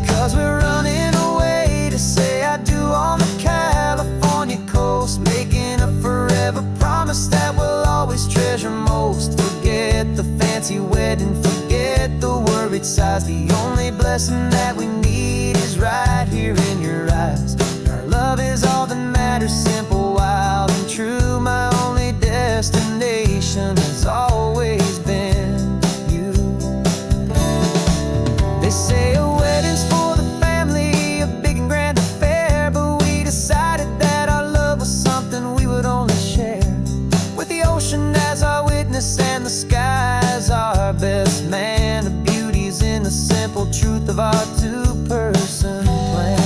[SPEAKER 2] 'Cause we're running away to say I do on the California coast, making a forever promise that we'll always treasure most. Forget the fancy wedding, forget the worried sighs. The only blessing that we need is right here in your eyes. Our love is all that matters, simple, wild, and true. My only destination has always been you. They say a wedding's for the family, a big and grand affair, but we decided that our love was something we would only share with the ocean as our witness and the sky as our best man. The beauty's in the simple truth of our 2-person plan.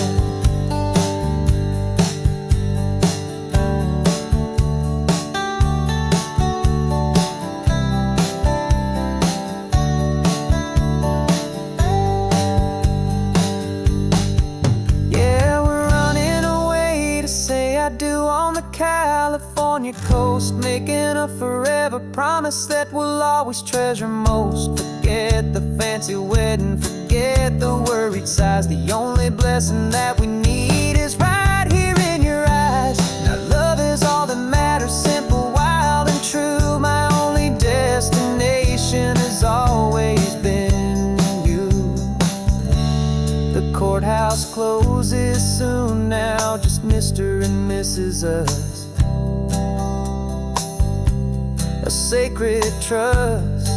[SPEAKER 2] Yeah, we're running away to say I do on the California coast, making a forever promise that we'll always treasure most. Forget the fancy wedding, forget the worried sighs. The only blessing that we need is right here in your eyes. Now love is all that matters, simple, wild, and true. My only destination has always been you. The courthouse closes soon now, just Mr. and Mrs. Us. A sacred trust.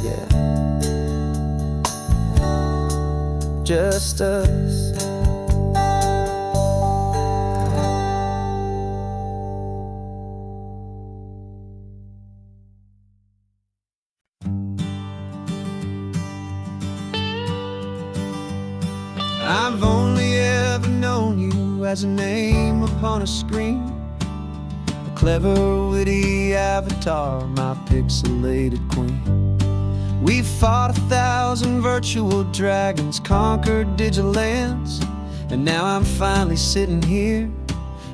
[SPEAKER 2] Yeah.
[SPEAKER 1] just us. I've only ever known you as a name upon a screen, a clever, witty avatar, my pixelated queen. We've fought 1,000 virtual dragons, conquered digital lands, and now I'm finally sitting here,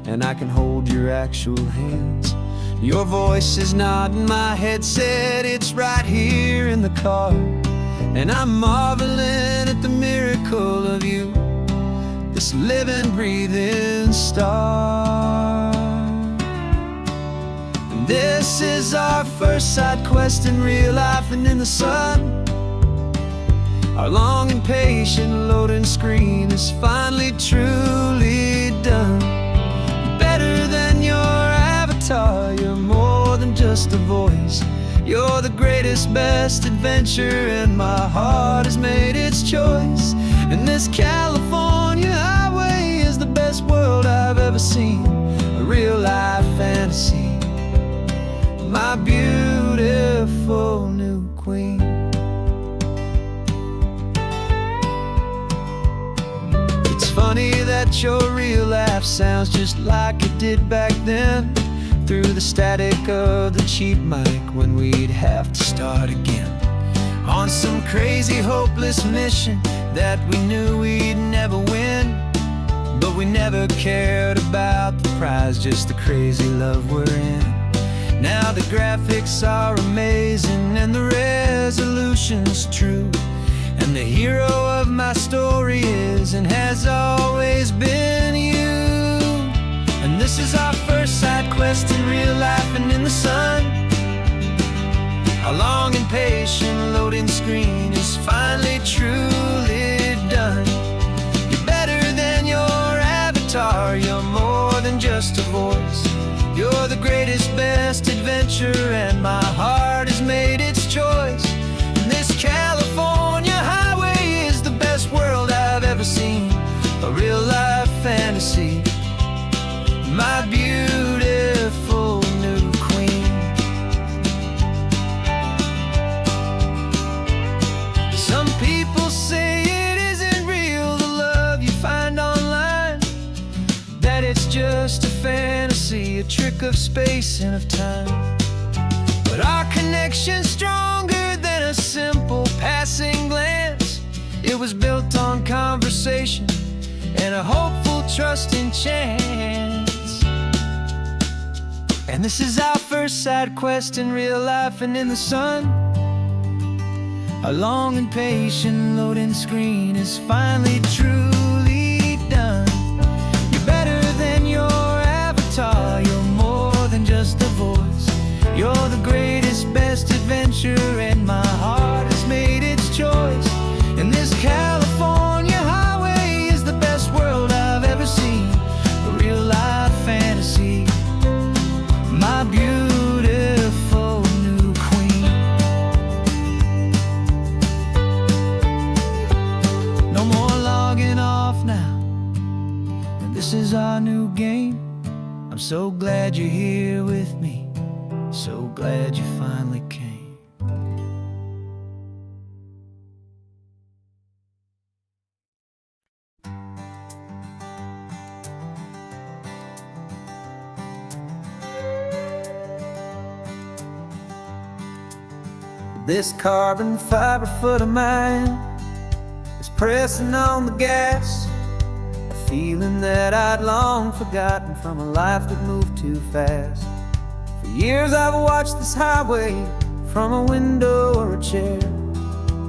[SPEAKER 1] and I can hold your actual hands. Your voice is not in my headset, it's right here in the car, and I'm marveling at the miracle of you, this living, breathing star. And this is our first side quest in real life and in the sun. Our long and patient loading screen is finally truly done. Better than your avatar, you're more than just a voice. You're the greatest, best adventure, and my heart has made its choice. And this California highway is the best world I've ever seen, a real life fantasy, my beautiful new queen. It's funny that your real life sounds just like it did back then, through the static of the cheap mic when we'd have to start again, on some crazy hopeless mission that we knew we'd never win. But we never cared about the prize, just the crazy love we're in. Now the graphics are amazing and the resolution's true, and the hero of my story is and has always been you. And this is our first side quest in real life and in the sun. Our long and patient loading screen is finally truly done. You're better than your avatar, you're more than just a voice. You're the greatest, best adventure, and my heart has made its choice. And this California highway is the best world I've ever seen, a real life fantasy, my beautiful new queen. Some people say it isn't real, the love you find online, that it's just a fantasy, a trick of space and of time. But our connection's stronger than a simple passing glance. It was built on conversation and a hopeful, trusting chance. And this is our first side quest in real life and in the sun. Our long and patient loading screen is finally truly done. You're better than your avatar, you're more than just a voice. You're the greatest, best adventure, and my heart has made its choice. And this California highway is the best world I've ever seen, a real life fantasy, my beautiful new queen. No more logging off now, and this is our new game. I'm so glad you're here with me, so glad you finally came. This carbon fiber foot of mine is pressing on the gas, a feeling that I'd long forgotten from a life that moved too fast. For years I've watched this highway from a window or a chair,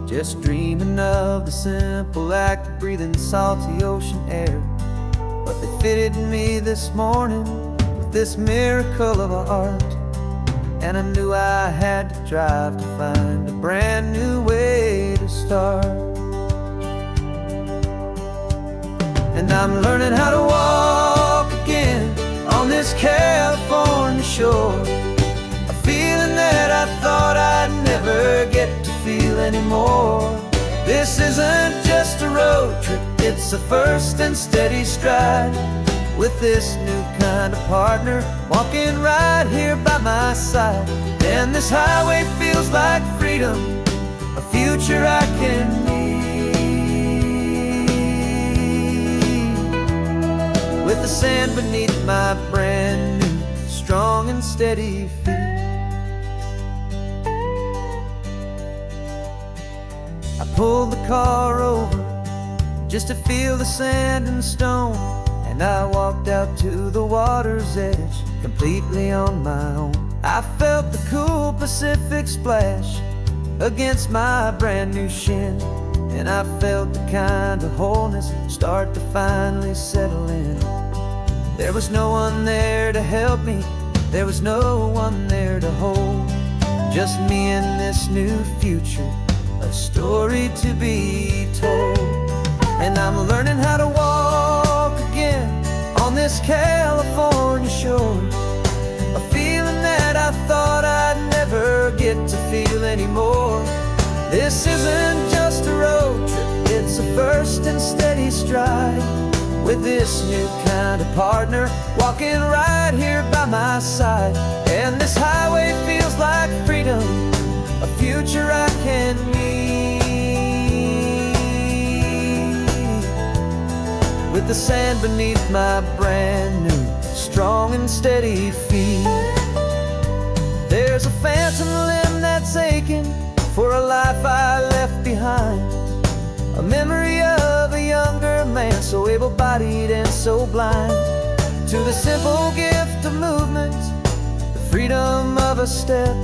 [SPEAKER 1] just dreaming of the simple act of breathing salty ocean air. But they fitted me this morning with this miracle of art, and I knew I had to drive to find a brand new way to start. And I'm learning how to walk again on this California shore, a feeling that I thought I'd never get to feel anymore. This isn't just a road It's a first and steady stride with this new kind of partner, walking right here by my side. And this highway feels like freedom, a future I can need. With the sand beneath my brand new, strong and steady feet. I pulled the car over just to feel the sand and stone, and I walked out to the water's edge, completely on my own. I felt the cool Pacific splash against my brand new shin, and I felt the kind of wholeness start to finally settle in. There was no one there to help me, there was no one there to hold, just me and this new future, a story to be told. And I'm learning how to walk again on this California shore, a feeling that I thought I'd never get to feel anymore. This isn't just a road trip, it's a first and steady stride with this new kind of partner, walking right here by my side. And this highway feels like freedom, a future I can need. With the sand beneath my brand new, strong and steady feet. There's a phantom limb that's aching for a life I left behind, a memory of a younger man, so able-bodied and so blind, to the simple gift of movement, the freedom of a step,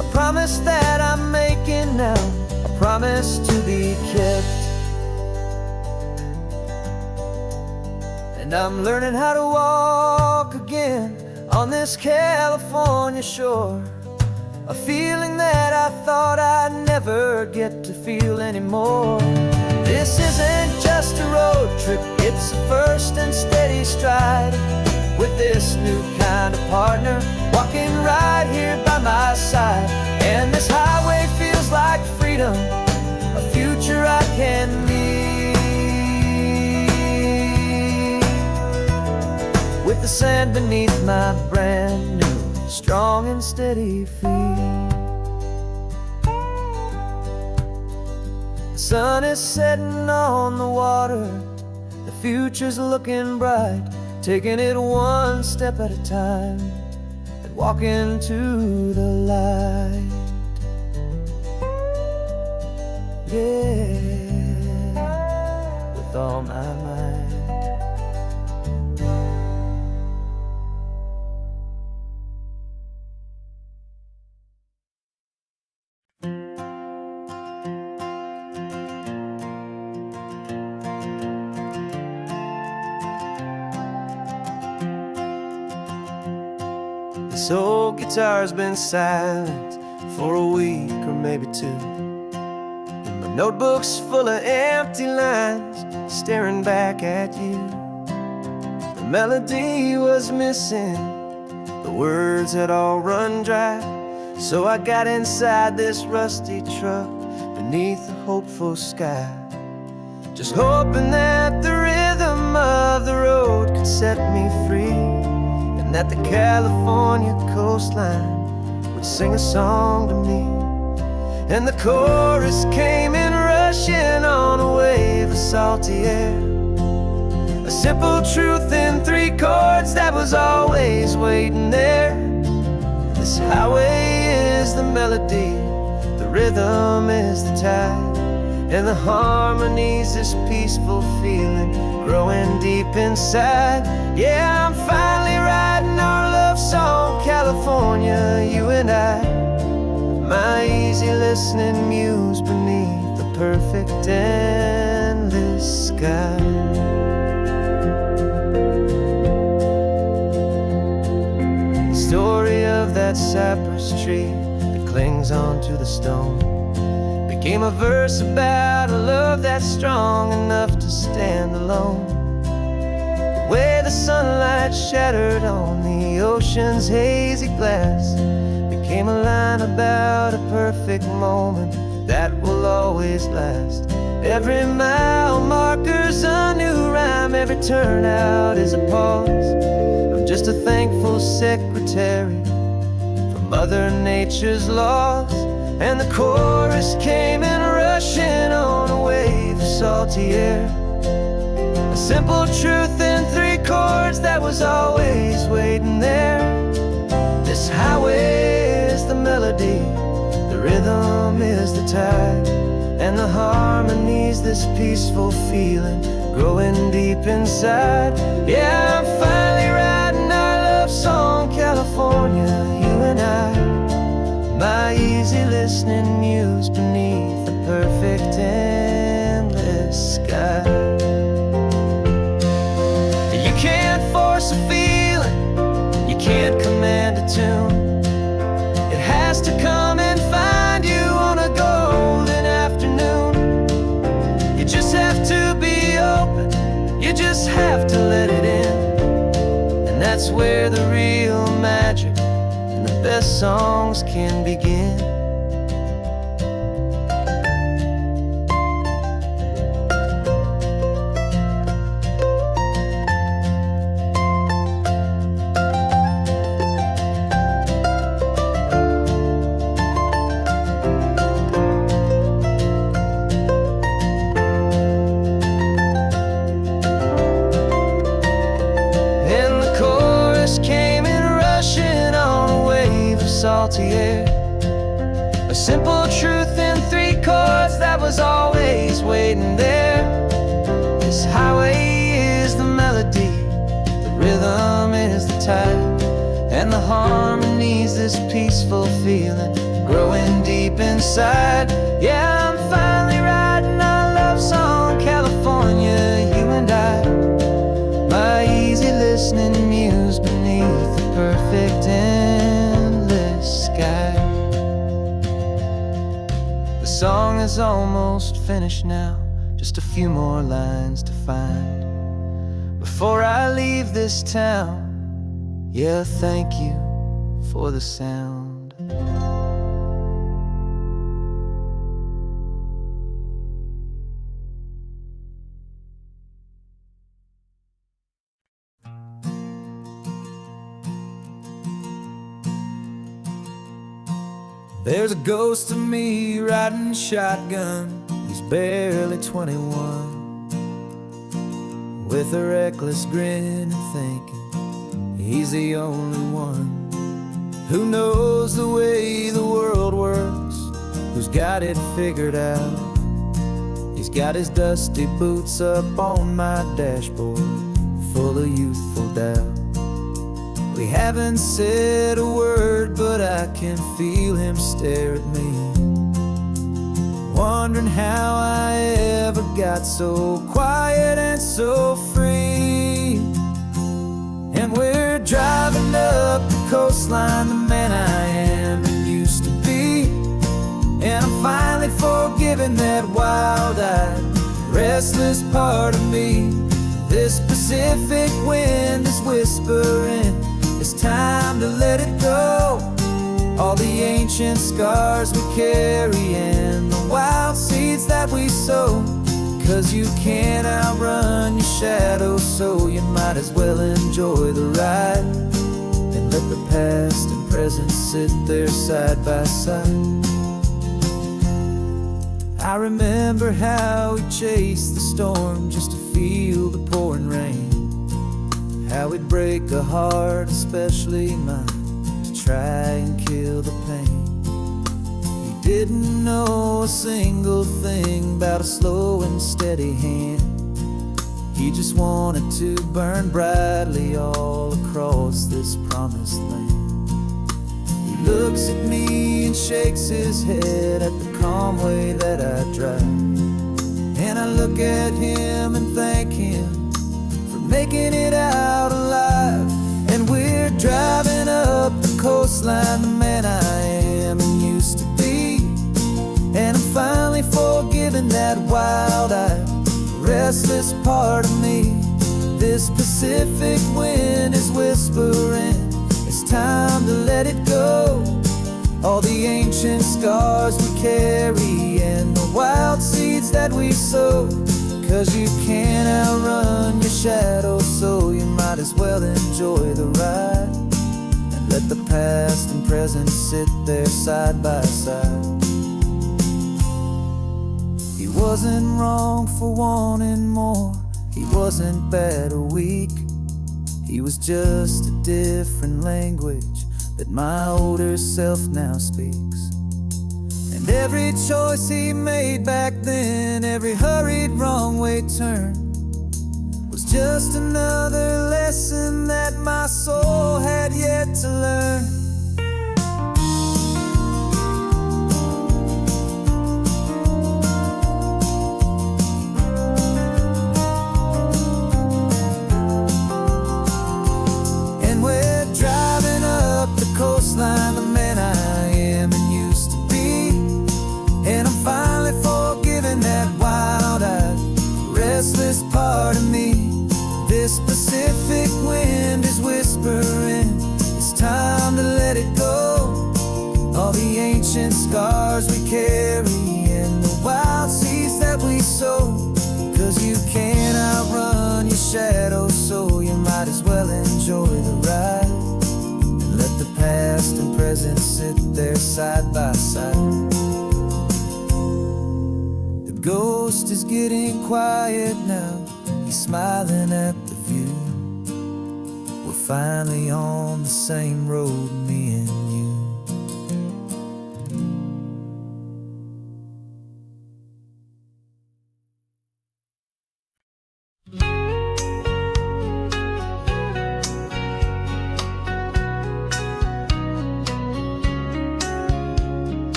[SPEAKER 1] a promise that I'm making now, a promise to be kept. And I'm learning how to walk again on this California shore, a feeling that I thought I'd never get to feel anymore. This isn't just a road trip, it's a first and steady stride with this new kind of partner, walking right here by my side. And this highway feels like freedom, a future I can need. With the sand beneath my brand new, strong and steady feet. The sun is setting on the water, the future's looking bright, taking it one step at a time and walking to the light. Yeah, with all my might. This old guitar's been silent for a week or maybe two, and my notebook's full of empty lines staring back at you. The melody was missing, the words had all run dry, so I got inside this rusty truck beneath a hopeful sky, just hoping that the rhythm of the road could set me free, that the California coastline would sing a song to me. And the chorus came in rushing on a wave of salty air, a simple truth in 3 chords that was always waiting there. This highway is the melody, the rhythm is the tide, and the harmony's this peaceful feeling growing deep inside. Yeah, I'm finally writing our love song, California, you and I, my easy listening muse beneath the perfect endless sky. The story of that cypress tree that clings onto the stone became a verse about a love that's strong enough to stand alone. The way the sunlight shattered on the ocean's hazy glass came a line about a perfect moment that will always last. Every mile marker's a new rhyme, every turnout is a pause. I'm just a thankful secretary for Mother Nature's laws. And the chorus came in rushing on a wave of salty air. A simple truth in 3 chords that was always waiting there. This highway is the melody, the rhythm is the tide, and the harmony's this peaceful feeling growing deep inside. Yeah, I'm finally writing our love song, California, you and I. My easy listening muse beneath the perfect endless sky. You can't force a feeling, you can't command a tune. It has to come and find you on a golden afternoon. You just have to be open, you just have to let it in. And that's where the real magic and the best songs can begin. Salty air, a simple truth in 3 chords that was always waiting there. This highway is the melody, the rhythm is the tide, and the harmony's this peaceful feeling growing deep inside. Yeah, I'm finally writing our love song, California, you and I. My easy listening muse beneath the perfect sky. The song is almost finished now, just a few more lines to find before I leave this town. Yeah, thank you for the sound.
[SPEAKER 2] There's a ghost of me riding shotgun. He's barely 21, with a reckless grin and thinking he's the only one who knows the way the world works, who's got it figured out. He's got his dusty boots up on my dashboard, full of youthful doubt. We haven't said a word, but I can feel him stare at me, wondering how I ever got so quiet and so free. And we're driving up the coastline, the man I am and used to be. And I'm finally forgiving that wild-eyed, restless part of me. This Pacific wind is whispering, it's time to let it go. All the ancient scars we carry and the wild seeds that we sow. 'Cause you can't outrun your shadow, so you might as well enjoy the ride and let the past and present sit there side by side. I remember how we chased the storm just to feel the pouring rain, how we'd break a heart, especially mine, to try and kill the pain. He didn't know a single thing about a slow and steady hand. He just wanted to burn brightly all across this promised land. He looks at me and shakes his head at the calm way that I drive, and I look at him and thank him for making it out alive. And we're driving up the coastline, the man I am and used to be. And I'm finally forgiving that wild-eyed, restless part of me. This Pacific wind is whispering, it's time to let it go. all the ancient scars we carry and the wild seeds that we sow. 'Cause you can't outrun your shadow, so you might as well enjoy the ride and let the past and present sit there side by side. He wasn't wrong for wanting more, he wasn't bad or weak. He was just a different language that my older self now speaks. And every choice he made back then, every hurried wrong way turn, was just another lesson that my soul had yet to learn. Coastline, the man I am and used to be, and I'm finally forgiving that wild-eyed, restless part of me. This Pacific wind is whispering, it's time to let it go. All the ancient scars we carry and the wild seeds that we sow. 'Cause you can't outrun your shadow, so you might as well enjoy the ride. Let the past and present sit there side by side. The ghost is getting quiet now, he's smiling at the view. We're finally on the same road, me and you.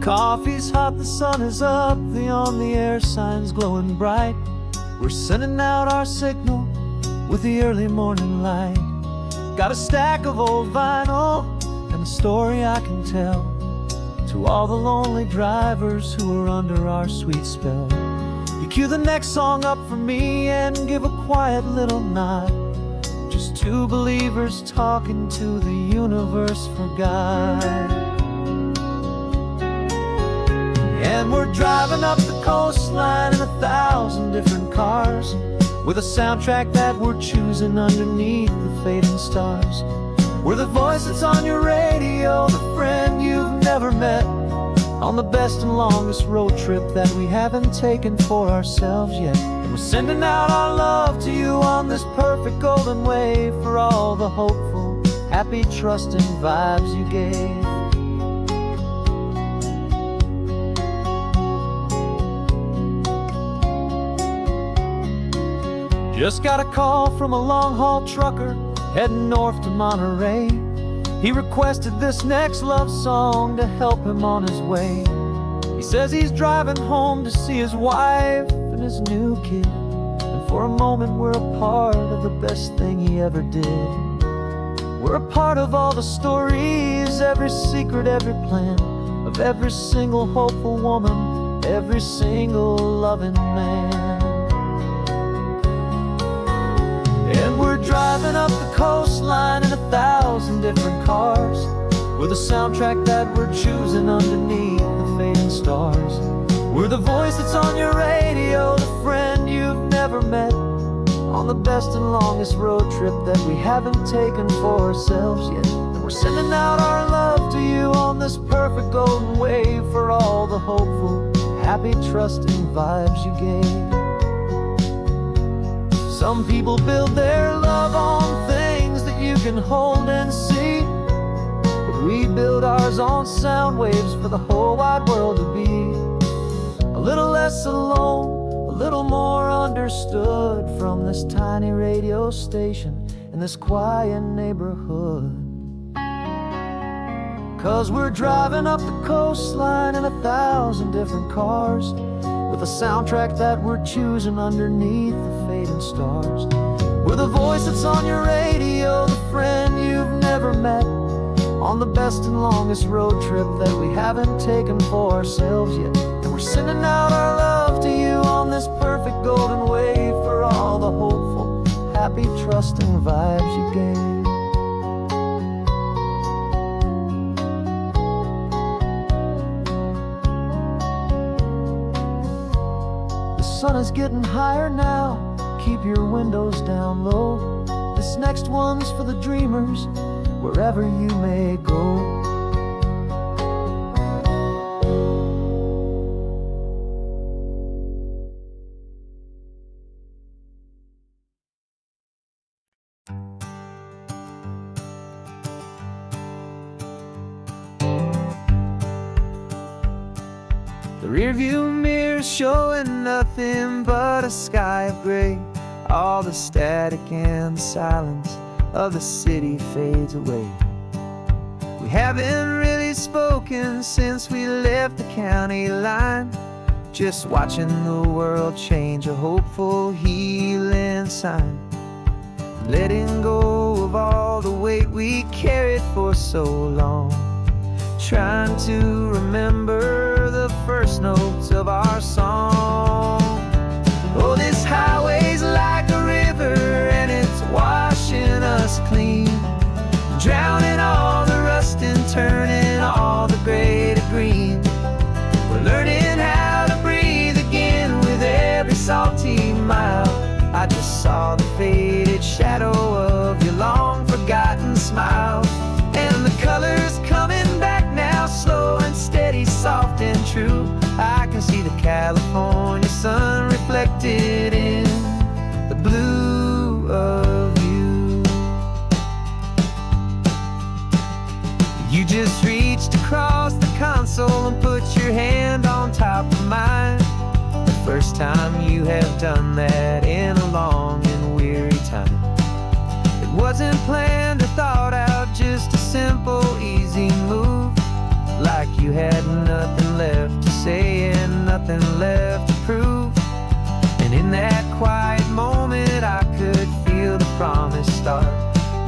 [SPEAKER 1] Coffee's hot, the sun is up, the on-the-air sign's glowing bright. We're sending out our signal with the early morning light. Got a stack of old vinyl and a story I can tell to all the lonely drivers who are under our sweet spell. You cue the next song up for me and give a quiet little nod. Just two believers talking to the universe for God. And we're driving up the coastline in 1,000 different cars, with a soundtrack that we're choosing underneath the fading stars. We're the voice that's on your radio, the friend you've never met, on the best and longest road trip that we haven't taken for ourselves yet. And we're sending out our love to you on this perfect golden wave for all the hopeful, happy, trusting vibes you gave. Just got a call from a long-haul trucker heading north to Monterey. He requested this next love song to help him on his way. He says he's driving home to see his wife and his new kid, and for a moment we're a part of the best thing he ever did. We're a part of all the stories, every secret, every plan, of every single hopeful woman, every single loving man. And we're driving up the coastline in 1,000 different cars, with a soundtrack that we're choosing underneath the fading stars. We're the voice that's on your radio, the friend you've never met, on the best and longest road trip that we haven't taken for ourselves yet. And we're sending out our love to you on this perfect golden wave for all the hopeful, happy, trusting vibes you gave. Some people build their love on things that you can hold and see, but we build ours on sound waves for the whole wide world to be a little less alone, a little more understood from this tiny radio station in this quiet neighborhood. 'Cause we're driving up the coastline in 1,000 different cars, with a soundtrack that we're choosing underneath the fading stars. We're the voice that's on your radio, the friend you've never met, on the best and longest road trip that we haven't taken for ourselves yet. And we're sending out our love to you on this perfect golden wave for all the hopeful, happy, trusting vibes you gave. sun is getting higher now. Keep your windows down low. This next one's for the dreamers, wherever you may go. The rearview mirror showing nothing but a sky of gray. All the static and the silence of the city fades away. We haven't really spoken since we left the county line. Just watching the world change, a hopeful healing sign. Letting go of all the weight we carried for so long. Trying to remember the first notes of our song. Oh, this highway's like a river and it's washing us clean, drowning all the rust and turning all the gray to green. We're learning how to breathe again with every salty mile. I just saw the faded shadow of your long forgotten smile. And the colors coming back now, slow and steady, soft and true. I can see the California sun reflected in the blue of you. You just reached across the console and put your hand on top of mine. The first time you have done that in a long and weary time. It wasn't planned or thought out, just a simple, easy move. Like you had nothing left to say and nothing left to prove. And in that quiet moment I could feel the promise start,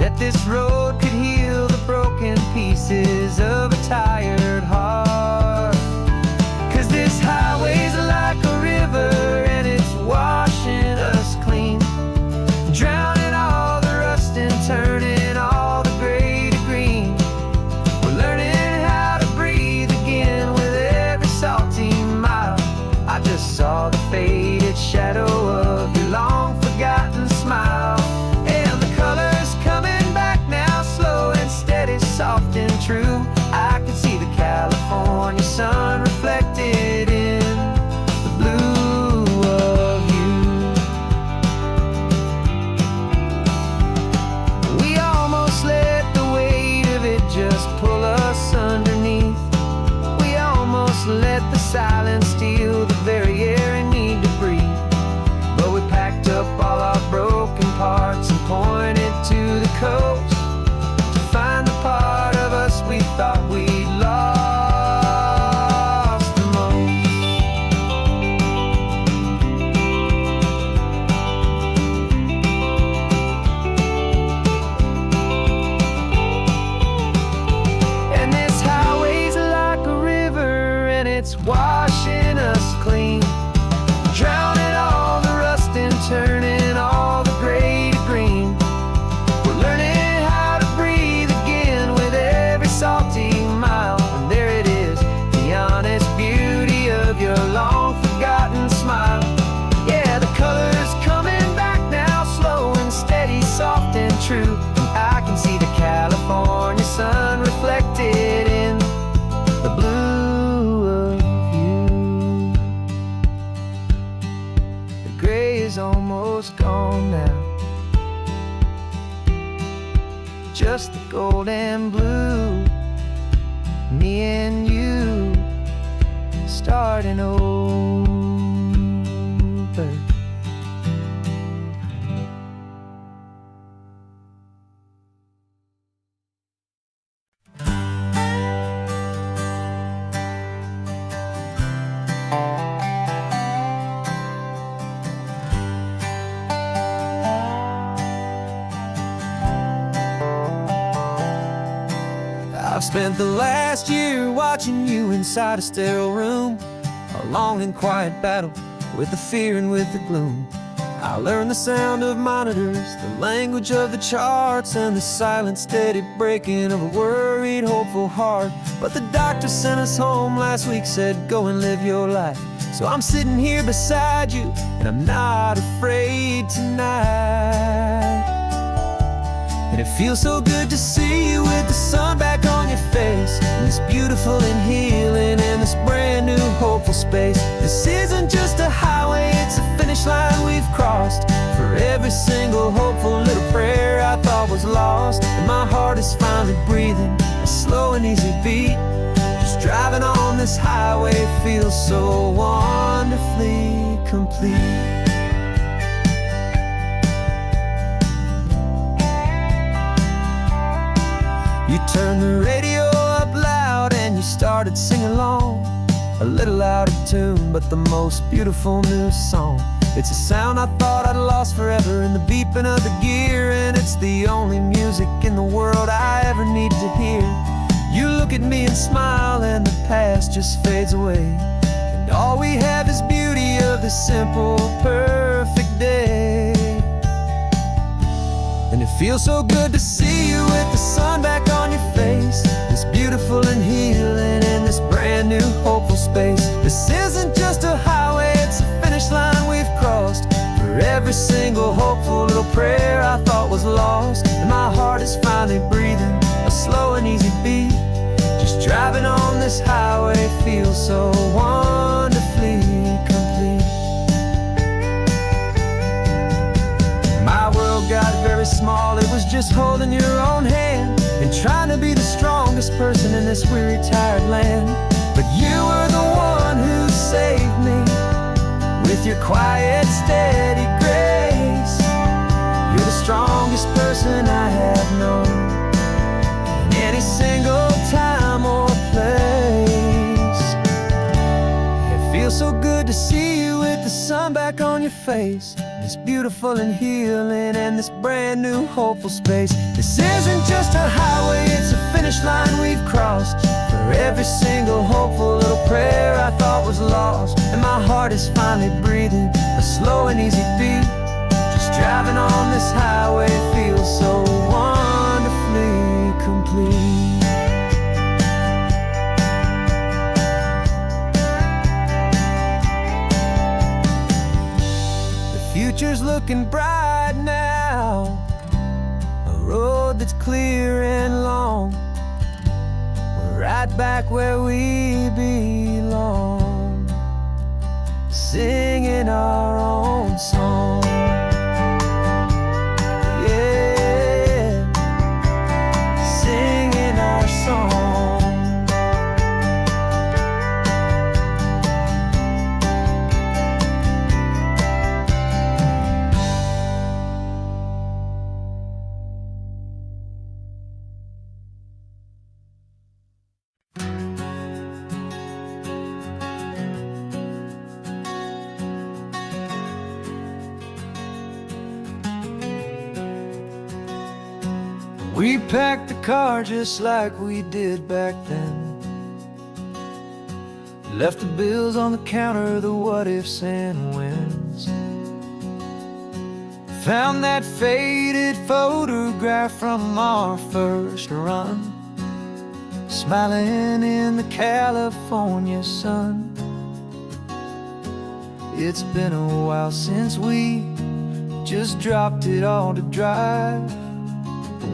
[SPEAKER 1] that this road could heal the broken pieces of a tired heart. 'Cause this highway's like a river and it's washing us clean, drowning all the rust and turning all the gray to green. We're learning how to breathe again with every salty mile. I just saw the faded shadow of your long forgotten smile. And the colors coming back now, slow and steady, soft and true. I can see the California sun reflected in the blue of you. We almost let the weight of it just pull us underneath. We almost let the silence steal the very air we need to breathe. But we packed up all our broken parts and pointed to the coast to find the part of us we thought we'd lost the most. And this highway's like a river and it's washing us clean, drowning all the rust and turning all the gray to green. We're learning how to breathe again with every salty mile. And there it is, the honest beauty of your long forgotten smile. Yeah, the colors coming back now, slow and steady, soft and true. I can see the California sun reflected in the blue of you. The gray is almost gone now, just the gold and blue. Me and you starting over. I've spent the last year watching you inside a sterile room, a long and quiet battle with the fear and with the gloom. I learned the sound of monitors, the language of the charts, and the silent, steady breaking of a worried, hopeful heart. But the doctor sent us home last week, said, go and live your life. So I'm sitting here beside you, and I'm not afraid tonight. And it feels so good to see you with the sun back on your face, and this beautiful and healing in this brand new hopeful space. This isn't just a highway, it's a finish line we've crossed. For every single hopeful little prayer I thought was lost, and my heart is finally breathing a slow and easy beat. Just driving on this highway feels so wonderfully complete. You turned the radio up loud and you started singing along, a little out of tune, but the most beautiful new song. It's a sound I thought I'd lost forever in the beeping of the gear, and it's the only music in the world I ever need to hear. You look at me and smile, and the past just fades away, and all we have is beauty of this simple, perfect day. And it feels so good to see you with the sun back on your face, this beautiful and healing in this brand new hopeful space. This isn't just a highway, it's a finish line we've crossed. For every single hopeful little prayer I thought was lost, and my heart is finally breathing a slow and easy beat. Just driving on this highway feels so wonderfully complete. My world got very small, it was just holding your own hand and trying to be the strongest person in this weary, tired land. But you were the one who saved me with your quiet, steady grace. You're the strongest person I have known in any single time or place. It feels so good to see you with the sun back on your face, this beautiful and healing and this brand new hopeful space. This isn't just a highway, it's a finish line we've crossed. For every single hopeful little prayer I thought was lost, and my heart is finally breathing a slow and easy beat. Just driving on this highway feels so wonderfully complete. Future's looking bright now, a road that's clear and long. We're right back where we belong, singing our own song. Yeah, singing our song. We packed the car just like we did back then, left the bills on the counter, the what ifs and whens. Found that faded photograph from our first run, smiling in the California sun. It's been a while since we just dropped it all to drive.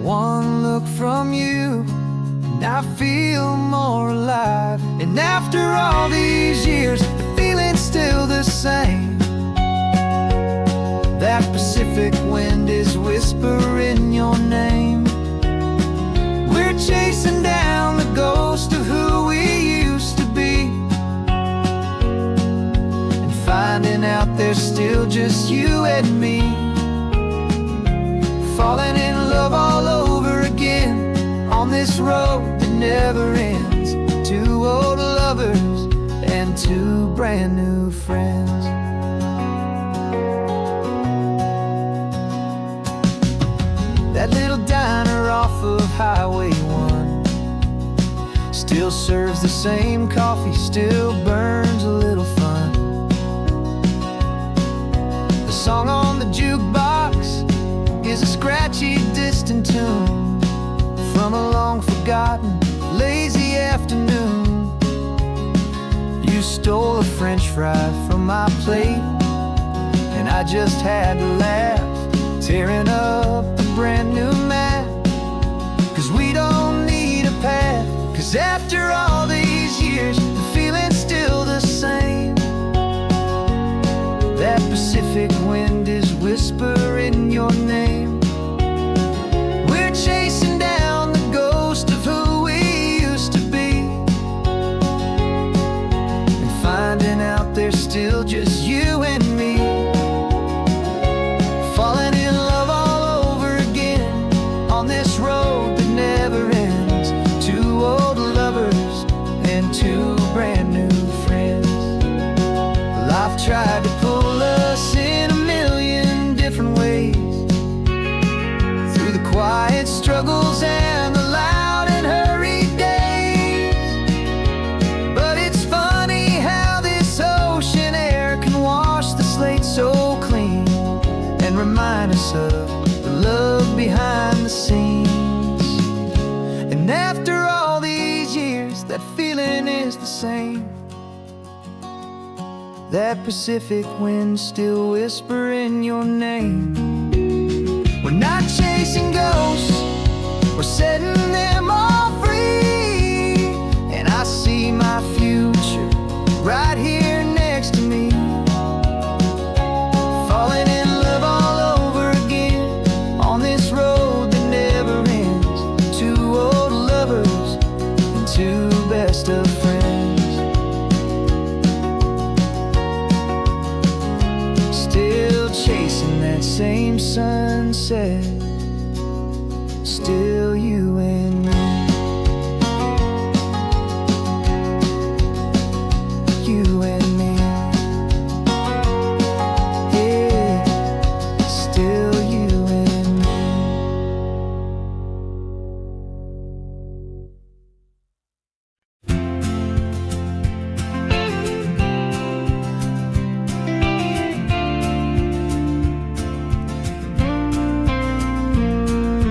[SPEAKER 1] One look from you, and I feel more alive. And after all these years, the feeling's still the same. That Pacific wind is whispering your name. We're chasing down the ghost of who we used to be, and finding out there's still just you and me. Falling in love all over again on this road that never ends. Two old lovers and two brand new friends. That little diner off of Highway 1 still serves the same coffee, still burns a little fun. The song on the jukebox is a scratchy, distant tune from a long forgotten, lazy afternoon. You
[SPEAKER 2] stole a french fry from my plate, and I just had to laugh, tearing up the brand new map. Cause we don't need a path, cause after all these years, the feeling's still the same. That Pacific wind is whispering your name. We're chasing down the ghost of who we used to be, and finding out there's still just you and me. Falling in love all over again on this road that never ends. Two old lovers and two brand new friends. Life tried to pull us in a million different ways, through the quiet struggles and the loud and hurried days. But it's funny how this ocean air can wash the slate so clean, and remind us of the love behind the scenes. And after all these years, that feeling is the same. That Pacific wind still whispering your name. We're not chasing ghosts, we're setting them all free. And I see my future right here next to me. Falling in love all over again on this road that never ends. Two old lovers and two best of friends. Still chasing that same sunset, still you and me. You and me. Yeah, still you and me.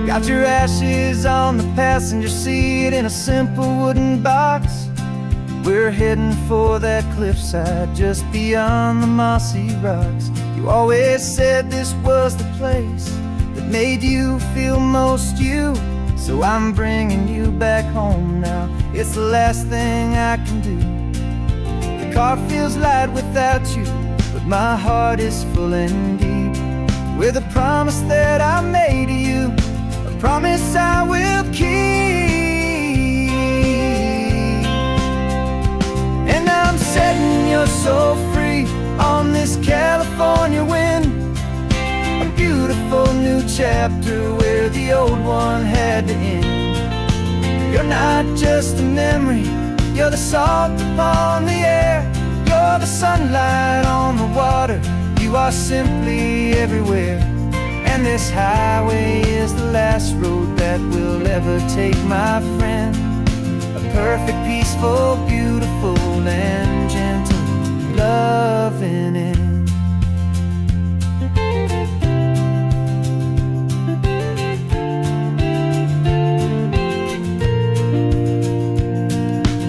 [SPEAKER 2] Got your ashes on the passenger seat in a simple wooden box. We're heading for that cliffside just beyond the mossy rocks. You always said this was the place that made you feel most you. So I'm bringing you back home now. It's the last thing I can do. The car feels light without you, but my heart is full and deep with a promise that I made to you, a promise I will keep. And I'm setting your soul free on this California wind, a beautiful new chapter where the old one had to end. You're not just a memory, you're the salt upon the air, you're the sunlight on the water, you are simply everywhere. And this highway is the last road that we'll ever take, my friend. A perfect, peaceful, beautiful, and gentle loving end.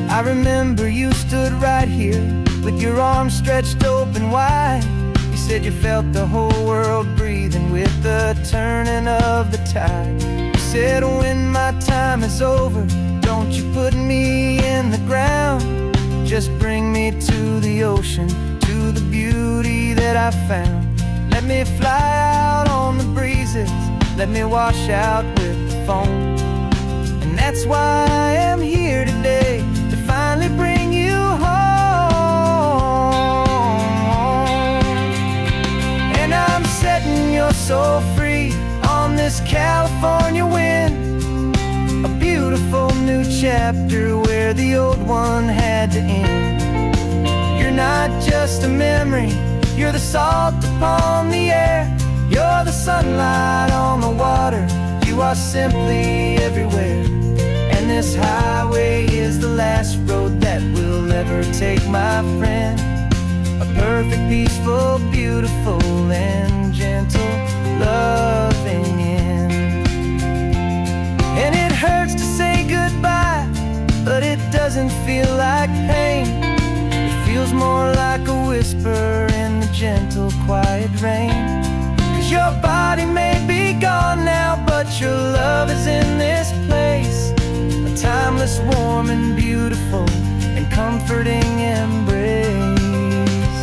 [SPEAKER 2] I remember you stood right here with your arms stretched open wide. You said you felt the whole world breathing with the turning of the tide. You said when my time is over, don't you put me in the ground, just bring me to the ocean, to the beauty that I found. Let me fly out on the breezes, let me wash out with the foam. And that's why I am here today, to finally bring you home. And I'm setting your soul free on this California wind, a beautiful new chapter where the old one had to end. You're not just a memory, you're the salt upon the air, you're the sunlight on the water, you are simply everywhere. And this highway is the last road that we'll ever take, my friend. A perfect, peaceful, beautiful, and gentle loving end. And it hurts to say goodbye, but it doesn't feel like pain. It feels
[SPEAKER 1] more like a whisper in the gentle, quiet rain. 'Cause your body may be gone now, but your love is in this place, a timeless, warm, and beautiful, and comforting embrace.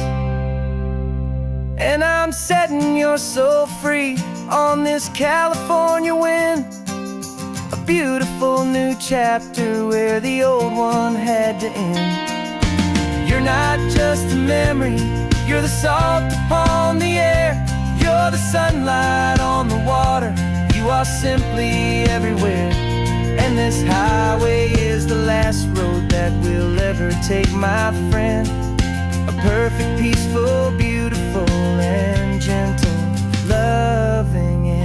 [SPEAKER 1] And I'm setting your soul free on this California wind, a beautiful new chapter where the old one had to end. You're not just a memory, you're the salt upon the air, you're the sunlight on the water, you are simply everywhere. And this highway is the last road that we'll ever take, my friend. A perfect, peaceful, beautiful, and gentle, loving end.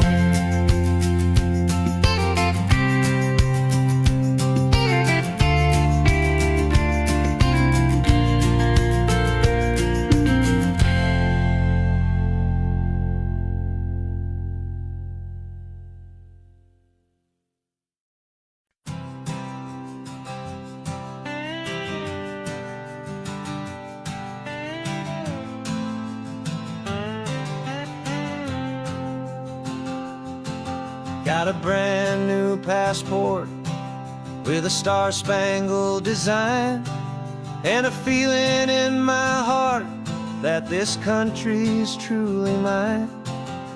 [SPEAKER 1] Got a brand new passport with a star-spangled design, and a feeling in my heart that this country's truly mine.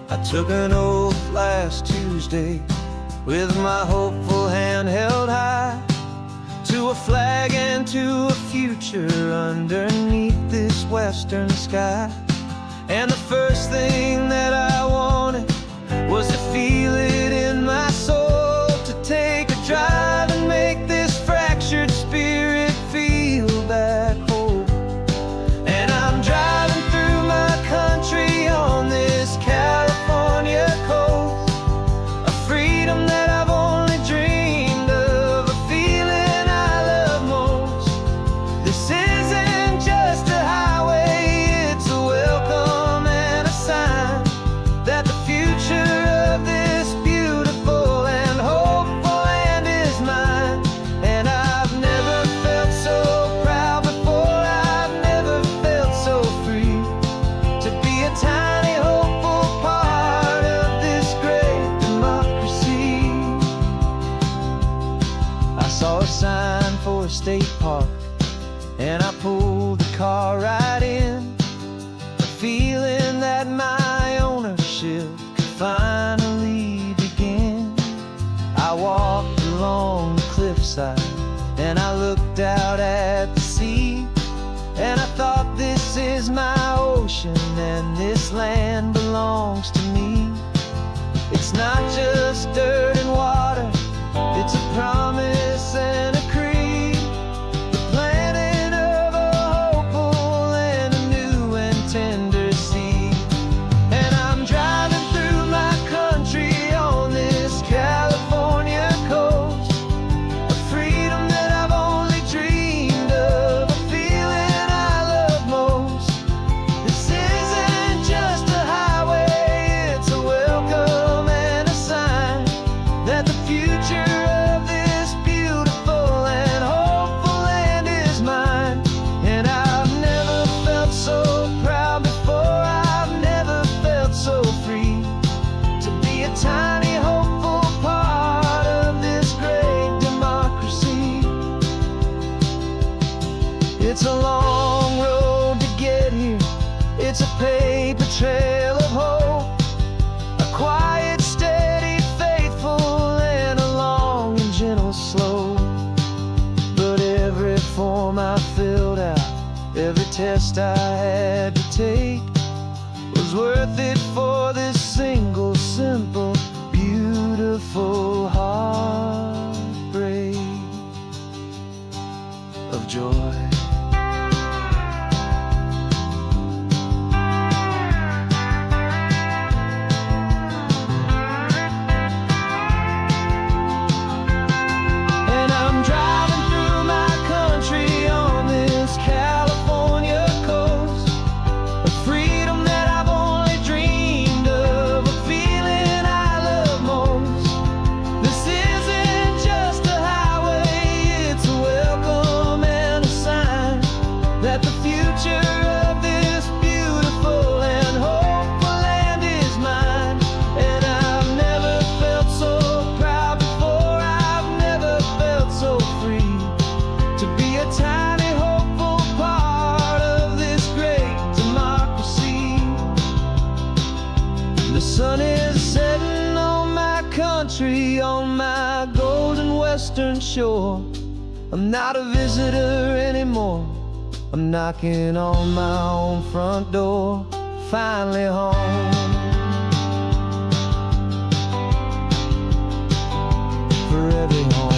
[SPEAKER 1] I took an oath last Tuesday with my hopeful hand held high, to a flag and to a future underneath this western sky. And the first thing that I wanted was to feel it in my soul, to take a drive and make this fractured spirit feel back home. And I'm driving through my country on this California coast, a freedom that I've only dreamed of, a feeling I love most. This isn't just a highway, it's a welcome and a sign that the future of this beautiful and hopeful land is mine. And I've never felt so proud before, I've never felt so free, to be a tiny hopeful part of this great democracy. I saw a sign for a state park, and I pulled the car right in, a feeling that my ownership could finally begin. I walked along the cliffside and I looked out at the sea, and I thought, this is my ocean and this land belongs to me. It's not just dirt and water, it's a promise and a creed, the planting of a hopeful and a new and tender seed. And I'm driving through my country on this California coast, a freedom that I've only dreamed of, a feeling I love most. This isn't just a highway, it's a welcome and a sign that the future of this beautiful and hopeful land is mine. And I've never felt so proud before, I've never felt so free, to be a tiny hopeful part of this great democracy. It's a long road to get here, it's a paper trail of hope, a quiet, steady, faithful, and a long and gentle slope. But every form I filled out, every test I had to take, was worth it for this single, simple, beautiful heartbreak of joy. And I'm driving through my country on this California coast, a freedom that I've only dreamed of, a feeling I love most. This isn't just a highway, it's a welcome and a sign on my golden western shore. I'm not a visitor anymore. I'm knocking on my own front door, finally home. Forever home.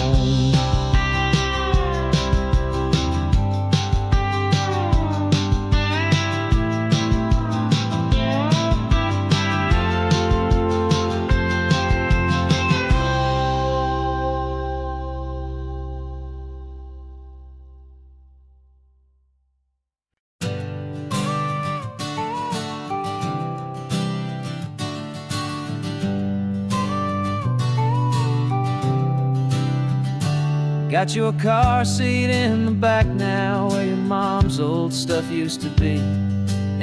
[SPEAKER 1] Got your car seat in the back now, where your mom's old stuff used to be.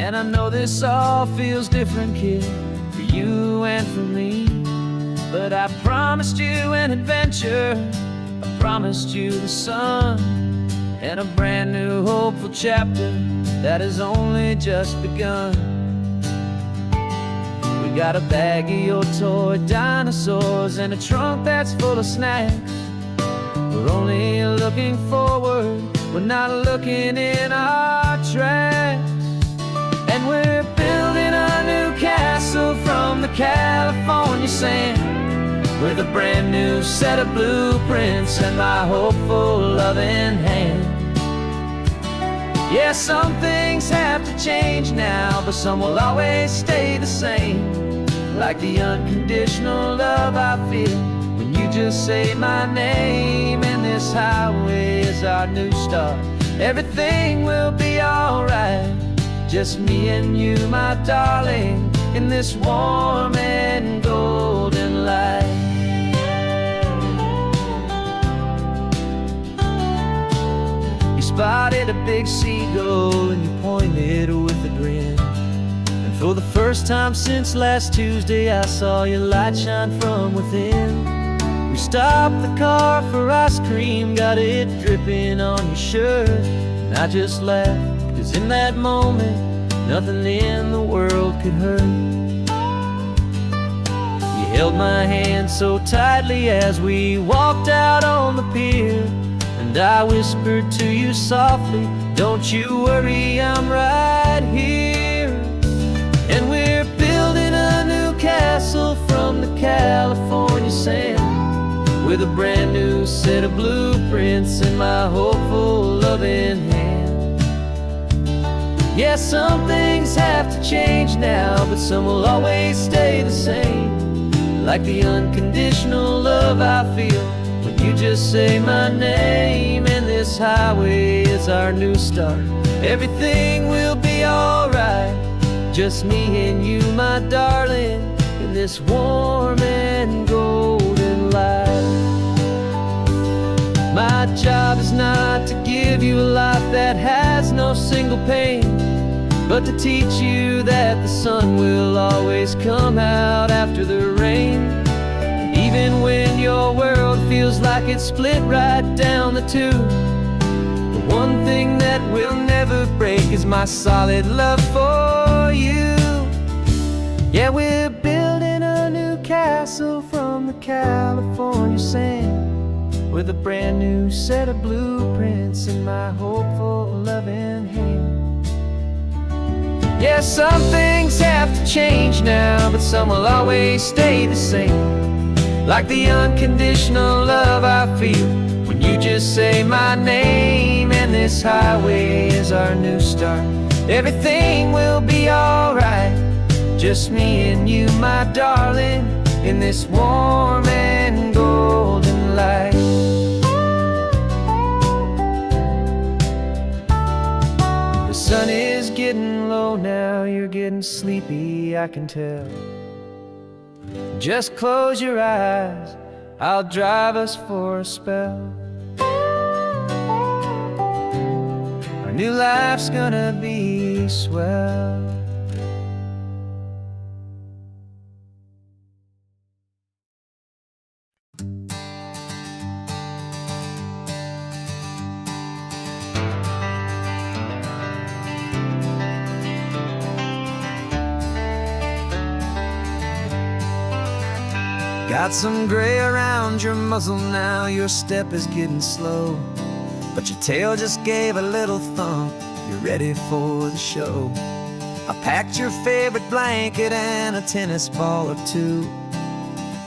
[SPEAKER 1] And I know this all feels different, kid, for you and for me. But I promised you an adventure, I promised you the sun, and a brand new hopeful chapter that has only just begun. We got a bag of your toy dinosaurs and a trunk that's full of snacks. We're only looking forward, we're not looking in our tracks. And we're building a new castle from the California sand, with a brand new set of blueprints and my hopeful loving hand. Yeah, some things have to change now, but some will always stay the same. Like the unconditional love I feel when you just say my name. And this highway is our new start. Everything will be alright, just me and you, my darling, in this warm and golden light. You spotted a big seagull and you pointed with a grin. And for the first time since last Tuesday, I saw your light shine from within. We stopped the car for ice cream, got it dripping on your shirt. And I just laughed, 'cause in that moment, nothing in the world could hurt. You held my hand so tightly as we walked out on the pier, and I whispered to you softly, don't you worry, I'm right here. And we're building a new castle from the California sand, with a brand new set of blueprints in my hopeful loving hand. Yeah, some things have to change now, but some will always stay the same. Like the unconditional love I feel when you just say my name. And this highway is our new start. Everything will be alright, just me and you, my darling, in this warm and golden light. My job is not to give you a life that has no single pain, but to teach you that the sun will always come out after the rain. And even when your world feels like it's split right down the two, the one thing that will never break is my solid love for you. Yeah, we're building a new castle from the California sand, with a brand new set of blueprints in my hopeful loving hand. Yeah, some things have to change now, but some will always stay the same. Like the unconditional love I feel when you just say my name. And this highway is our new start. Everything will be alright, just me and you, my darling, in this warm and golden light. The sun is getting low now, you're getting sleepy, I can tell. Just close your eyes, I'll drive us for a spell. Our new life's gonna be swell. Got some gray around your muzzle now, your step is getting slow, but your tail just gave a little thump, you're ready for the show. I packed your favorite blanket and a tennis ball or two.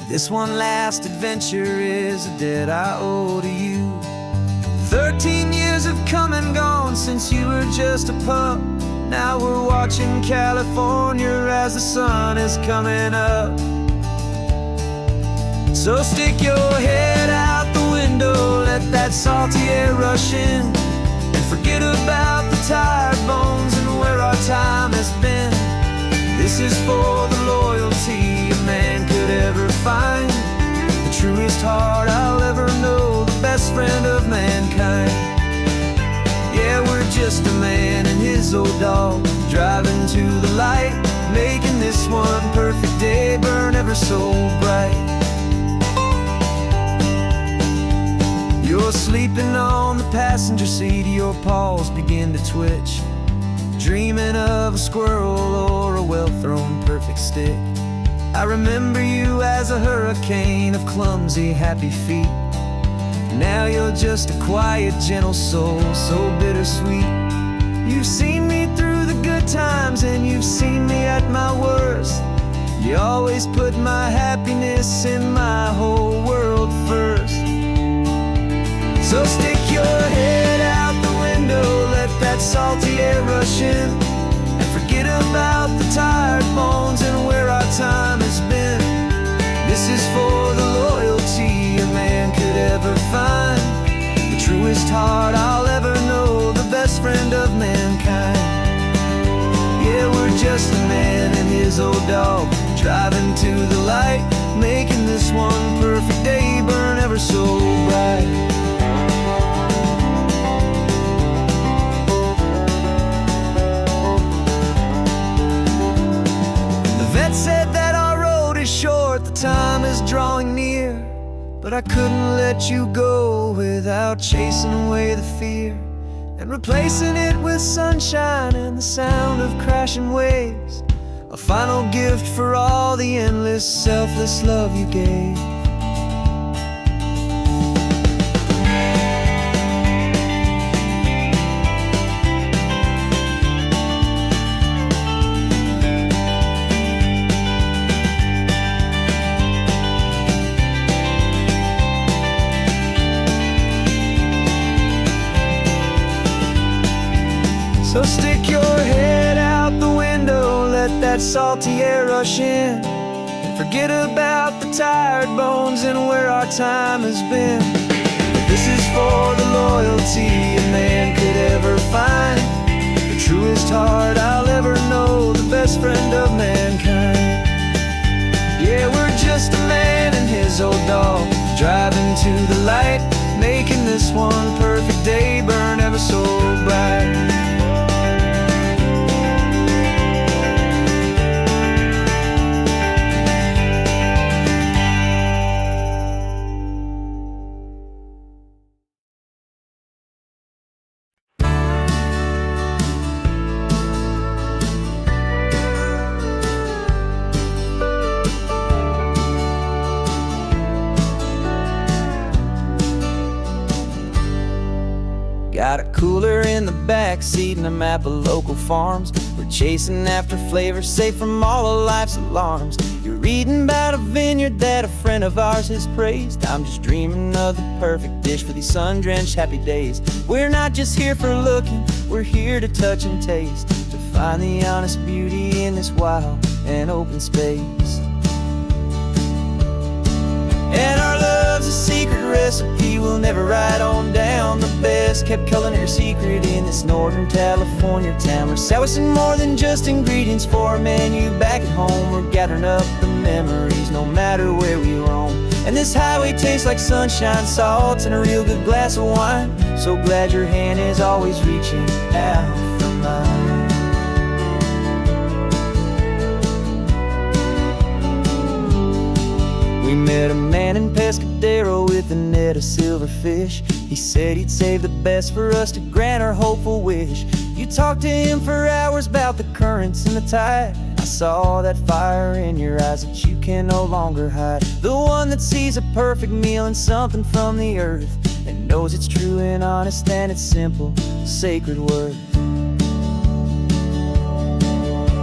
[SPEAKER 1] This one last adventure is a debt I owe to you. 13 years have come and gone since you were just a pup. Now we're watching California as the sun is coming up. So stick your head out the window, let that salty air rush in, and forget about the tired bones and where our time has been. This is for the loyalty a man could ever find, the truest heart I'll ever know, the best friend of mankind. Yeah, we're just a man and his old dog, driving to the light, making this one perfect day burn ever so bright. You're sleeping on the passenger seat, your paws begin to twitch, dreaming of a squirrel or a well-thrown perfect stick. I remember you as a hurricane of clumsy, happy feet. Now you're just a quiet, gentle soul, so bittersweet. You've seen me through the good times and you've seen me at my worst. You always put my happiness in my whole world first. So stick your head out the window, let that salty air rush in, and forget about the tired bones and where our time has been. This is for the loyalty a man could ever find, the truest heart I'll ever know, the best friend of mankind. Yeah, we're just a man and his old dog, driving to the light, making this one perfect day burn ever so bright. Said that our road is short, the time is drawing near, but I couldn't let you go without chasing away the fear and replacing it with sunshine and the sound of crashing waves, a final gift for all the endless, selfless love you gave. So stick your head out the window, let that salty air rush in, and forget about the tired bones and where our time has been. This is for the loyalty a man could ever find, the truest heart I'll ever know, the best friend of mankind. Yeah, we're just a man and his old dog, driving to the light, making this one perfect day burn ever so bright. Got a cooler in the back seat and a map of local farms. We're chasing after flavors safe from all of life's alarms. You're reading about a vineyard that a friend of ours has praised. I'm just dreaming of the perfect dish for these sun-drenched happy days. We're not just here for looking, we're here to touch and taste, to find the honest beauty in this wild and open space. And our love's a secret recipe we'll never write on down. The best kept culinary secret in this northern California town. We're sourcing more than just ingredients for a menu back at home. We're gathering up the memories no matter where we roam. And this highway tastes like sunshine, salt, and a real good glass of wine. So glad your hand is always reaching out for mine. We met a man in Pescadero with a net of silverfish. He said he'd save the best for us to grant our hopeful wish. You talked to him for hours about the currents and the tide,
[SPEAKER 2] I saw that fire in your eyes that you can no longer hide. The one that sees a perfect meal and something from the earth, and knows it's true and honest and it's simple, sacred word.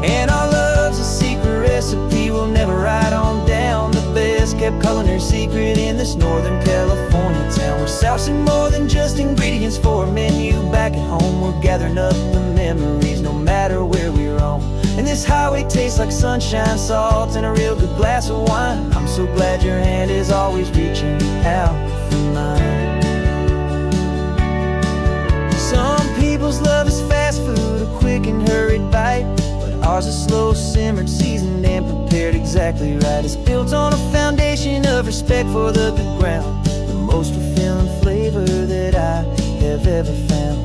[SPEAKER 2] And our love's a secret recipe we'll never write on down. The best kept culinary secret in this Northern California town. We're sourcing more than just ingredients for a menu. Back at home we're gathering up the memories, no matter where we roam. And this highway tastes like sunshine, salt, and a real good glass of wine. I'm so glad your hand is always reaching out for mine. Some people's love is fast food, a quick and hurried bite, but ours is slow, simmered, seasoned, and prepared exactly right. It's built on a foundation of respect for the good ground, the most fulfilling flavor that I have ever found.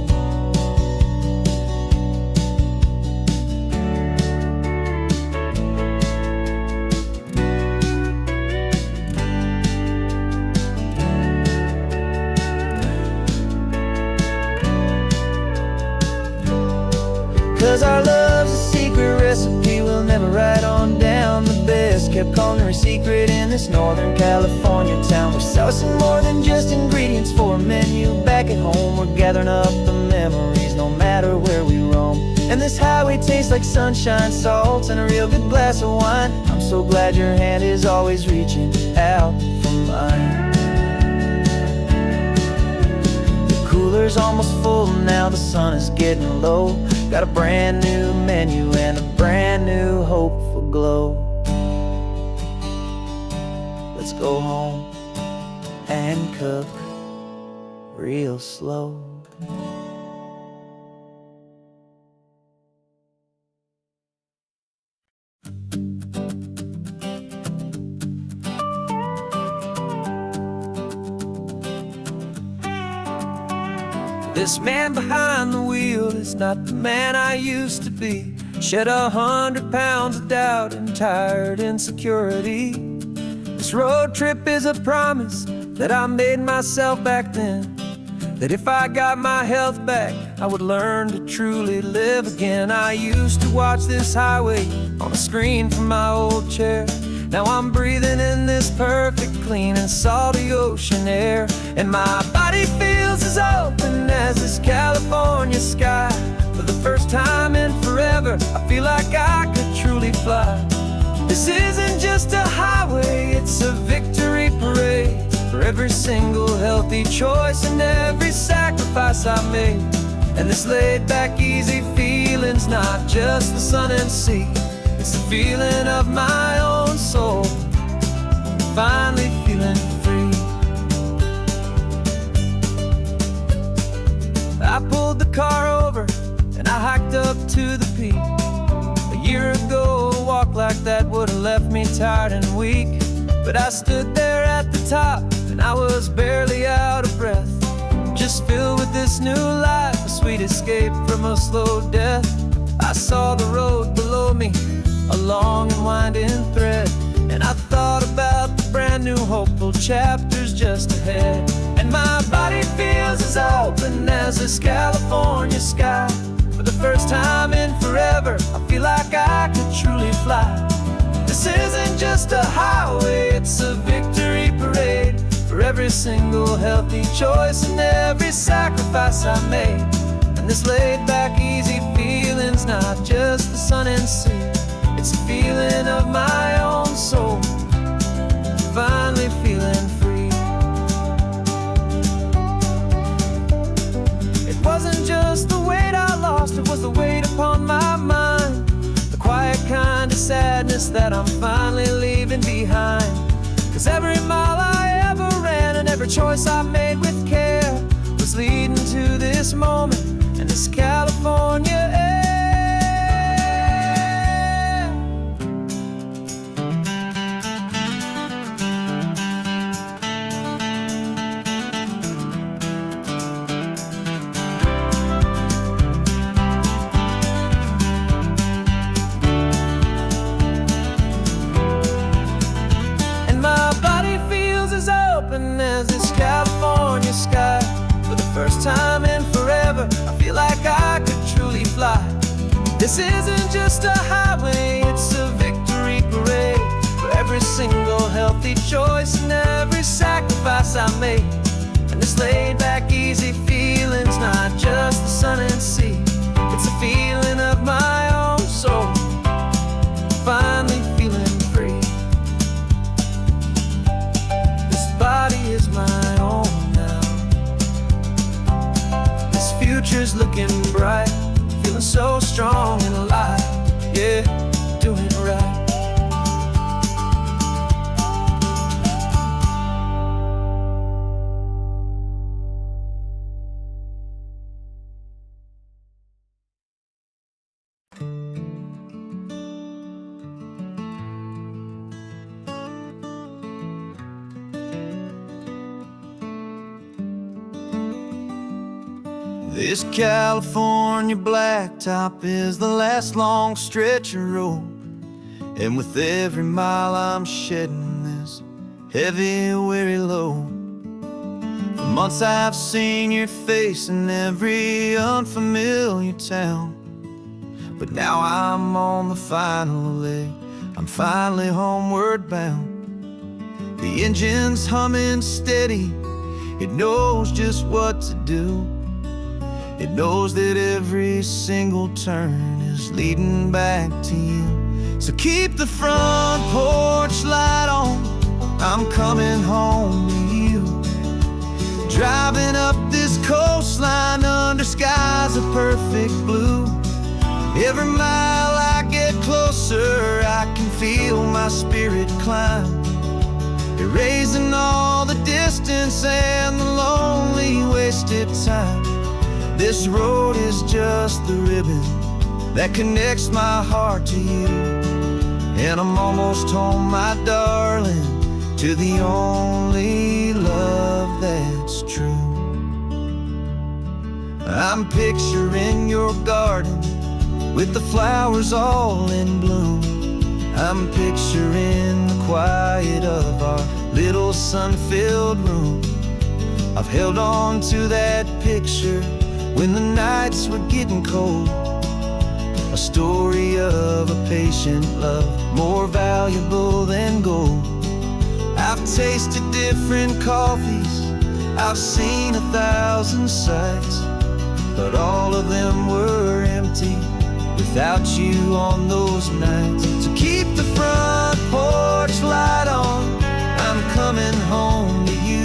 [SPEAKER 2] 'Cause our love's a secret recipe we'll never write on down. The best kept culinary secret in this Northern California town. We're sourcing more than just ingredients for a menu. Back at home we're gathering up the memories, no matter where we roam. And this highway tastes like sunshine, salt, and a real good glass of wine. I'm so glad your hand is always reaching out for mine. The cooler's almost full now, the sun is getting low. Got a brand new menu and a brand new hopeful glow. Let's go home and cook real slow. This man behind the wheel is not the man I used to be. Shed 100 pounds of doubt and tired insecurity. This road trip is a promise that I made myself back then, that if I got my health back, I would learn to truly live again. I used to watch this highway on a screen from my old chair. Now I'm breathing in this perfect, clean and salty ocean air. And my body feels as open as this California sky. For the first time in forever, I feel like I could truly fly. This isn't just a highway, it's a victory parade. For every single healthy choice and every sacrifice I made. And this laid back, easy feeling's not just the sun and sea. It's the feeling of my own soul, finally feeling free. I pulled the car over and I hiked up to the peak. A year ago, a walk like that would have left me tired and weak. But I stood there at the top and I was barely out of breath, just filled with this new life, a sweet escape from a slow death. I saw the road below me, a long and winding thread, and I thought about the brand new hopeful chapters just ahead. And my body feels as open as this California sky. For the first time in forever, I feel like I could truly fly. This isn't just a highway, it's a victory parade. For every single healthy choice and every sacrifice I made. And this laid back, easy feeling's not just the sun and sea. It's a feeling of my own soul, finally feeling free. It wasn't just the weight I lost, it was the weight upon my mind. The quiet kind of sadness that I'm finally leaving behind. 'Cause every mile I ever ran and every choice I made with care was leading to this moment and this California air. As this California sky. For the first time in forever, I feel like I could truly fly. This isn't just a highway, it's
[SPEAKER 1] every single healthy choice and every sacrifice I made. And this laid back easy feeling's not just the sun and sea, it's a feeling of my own soul, finally feeling free. This body is my own now. This future's looking bright, feeling so strong and alive. Yeah, doing right.
[SPEAKER 2] This California blacktop is the last long stretch of road, and with every mile I'm shedding this heavy, weary load. For months I've seen your face in every unfamiliar town, but now I'm on the final leg, I'm finally homeward bound. The engine's humming steady, it knows just what to do. It knows that every single turn is leading back to you. So keep the front porch light on, I'm coming home to you. Driving up this coastline under skies of perfect blue. Every mile I get closer, I can feel my spirit climb, erasing all the distance and the lonely wasted time. This road is just the ribbon that connects my heart to you, and I'm almost home, my darling, to the only love that's true. I'm picturing your garden with the flowers all in bloom. I'm picturing the quiet of our little sun-filled room. I've held on to that picture when the nights were getting cold, a story of a patient love more valuable than gold. I've tasted different coffees, I've seen 1,000 sights, but all of them were empty without you on those nights. So keep the front porch light on, I'm coming home to you.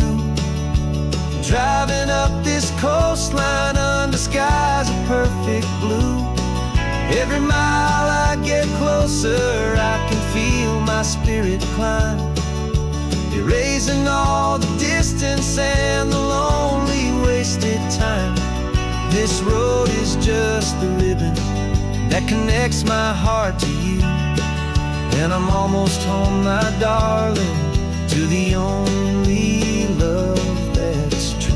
[SPEAKER 2] Driving up this coastline under skies of perfect blue. Every mile I get closer, I can feel my spirit climb, erasing all the distance and the lonely wasted time. This road is just the ribbon that connects my heart to you, and I'm almost home, my darling, to the only love that's true.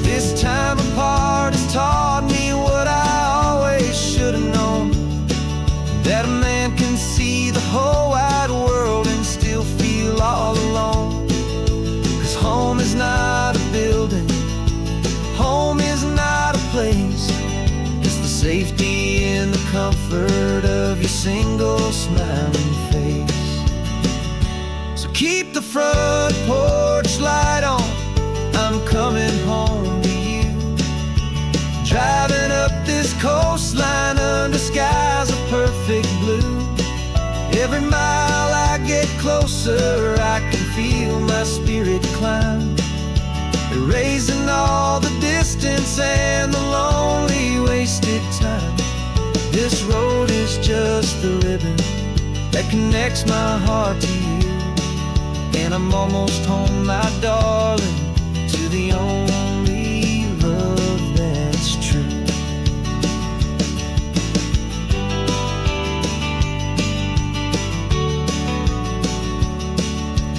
[SPEAKER 2] This time apart has taught me what I always should have known, that a man can see the whole wide world and still feel all alone. 'Cause home is not a building, home is not a place, it's the safety and the comfort of your single smiling face. So keep the front porch light on, I'm coming home to you. Driving up this coastline under skies of perfect blue. Every mile I get closer, I can feel my spirit climb, erasing all the distance and the lonely wasted time. This road is just the ribbon that connects my heart to you, and I'm almost home, my darling, to the only love that's true.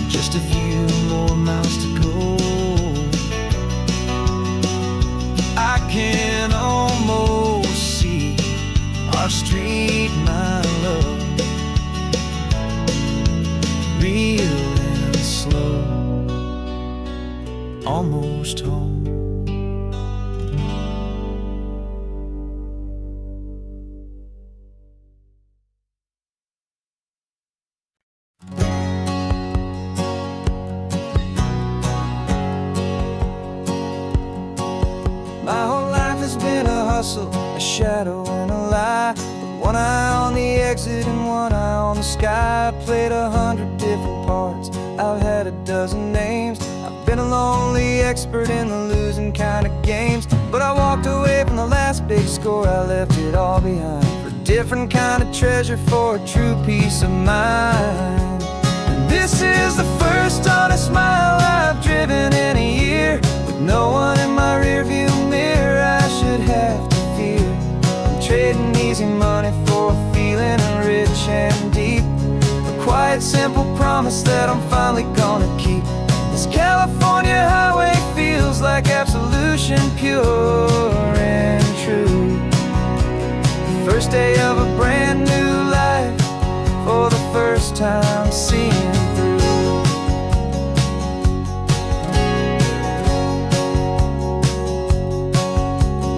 [SPEAKER 2] Just a few more miles to go, I can almost see our street, my love, real and slow, almost home. hustle, a shadow and a lie. With one eye on the exit and one eye on the sky. I played 100 different parts, I've had a dozen names. I've been a lonely expert in the losing kind of games. But I walked away from the last big score, I left it all behind for a different kind of treasure, for a true peace of mind. And this is the first honest mile I've driven in a year, with no one in my rearview mirror I should have to fear. I'm trading easy money for a feeling rich and deep, a quiet simple promise that I'm finally gonna keep. This California highway feels like absolution, pure and true. The first day of a brand new life, for the first time seeing through.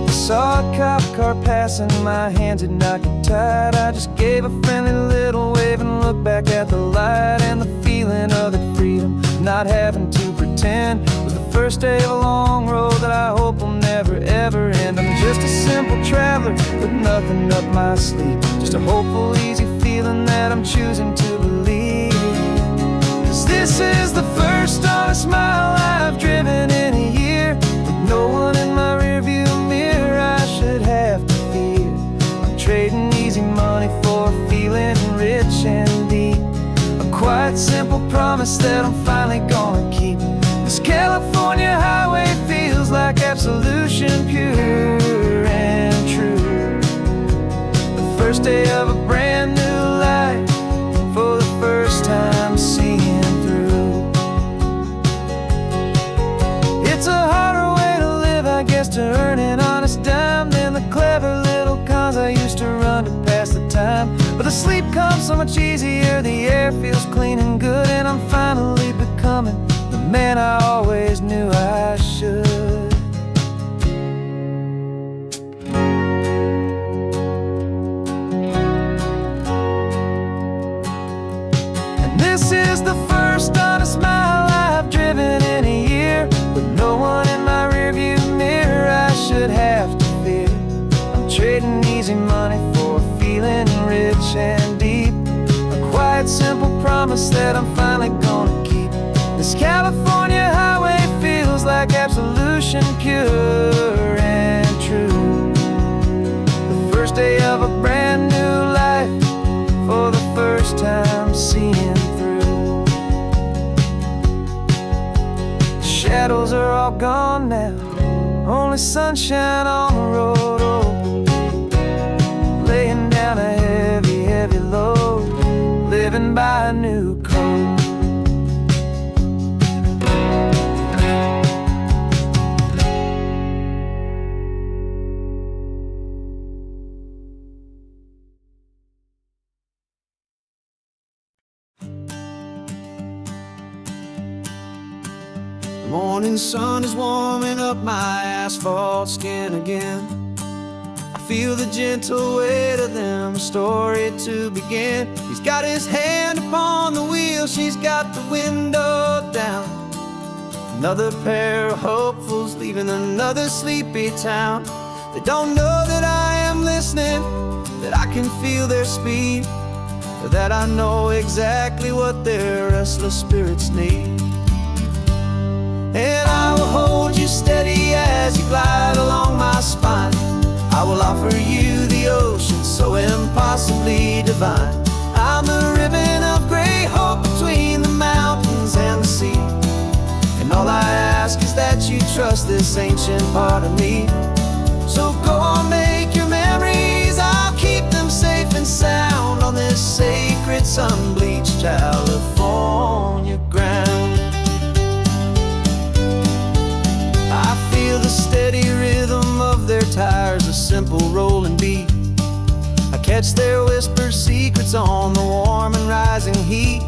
[SPEAKER 2] I saw a cop car passing, my hands had not got tied. I just gave a friendly little wave and looked back at the light. And the feeling of the freedom, not having to pretend, was the first day of a long road that I hope will never ever end. I'm just a simple traveler with nothing up my sleeve, just a hopeful, easy feeling that I'm choosing to believe. 'Cause this is the first honest mile I've driven in a year, with no one in my rearview mirror I should have to fear. I'm trading easy money for a feeling rich and deep, a quiet simple promise that I'm finally gonna keep. This California highway feels like absolution, pure and true. The first day of a brand new life, for the first time seeing through. It's a harder way to live, I guess, to earn an honest dime than the clever little cons I used to run to pass the time. But the sleep comes so much easier, the air feels clean and good, and I'm finally becoming the man I always knew I should. And this is the first honest mile I've driven in a year, with no one in my rearview mirror I should have to fear. I'm trading easy money for a feeling rich and deep, a quiet simple promise that I'm finally gonna keep. This California highway feels like absolution, pure and true. The first day of a brand new life, for the first time seeing through. The shadows are all gone now, only sunshine on the road. Oh, laying down a heavy, heavy load, living by a new code. The morning sun is warming up my asphalt skin again. I feel the gentle weight of them, a story to begin. He's got his hand upon the wheel, she's got the window down. Another pair of hopefuls leaving another sleepy town. They don't know that I am listening, that I can feel their speed, or that I know exactly what their restless spirits need. And I will hold you steady as you glide along my spine. I will offer you the ocean so impossibly divine. I'm the ribbon of gray hope between the mountains and the sea. And all I ask is that you trust this ancient part of me. So go on, make your memories, I'll keep them safe and sound on this sacred sun-bleached California ground. I feel the steady rhythm of their tires, a simple rolling beat. I catch their whispered secrets on the warm and rising heat.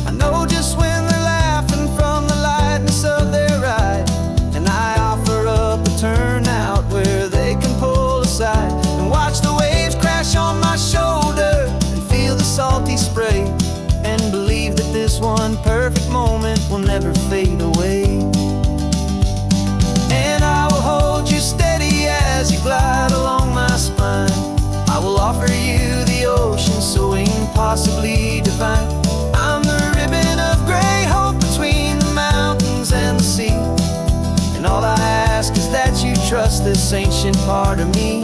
[SPEAKER 2] I know just when they're laughing from the lightness of their ride, and I offer up a turnout where they can pull aside and watch the waves crash on my shoulder and feel the salty spray, and believe that this one perfect moment will never fade away. And I will hold you steady as you glide
[SPEAKER 1] impossibly divine. I'm the ribbon of gray hope between the mountains and the sea. And all I ask is that you trust this ancient part of me.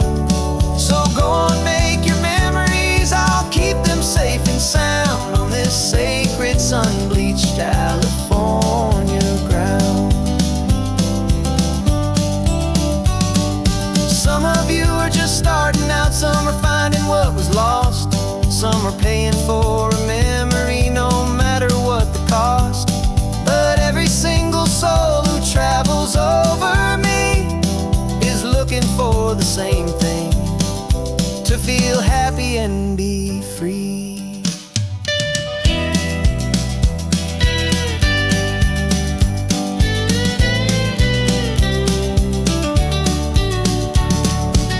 [SPEAKER 1] So go on, make your memories, I'll keep them safe and sound on this sacred sun-bleached California ground. Some of you are just starting out, some are finding what was lost, some are paying for a memory no matter what the cost. But every single soul who travels over me is looking for the same thing: to feel happy and be free.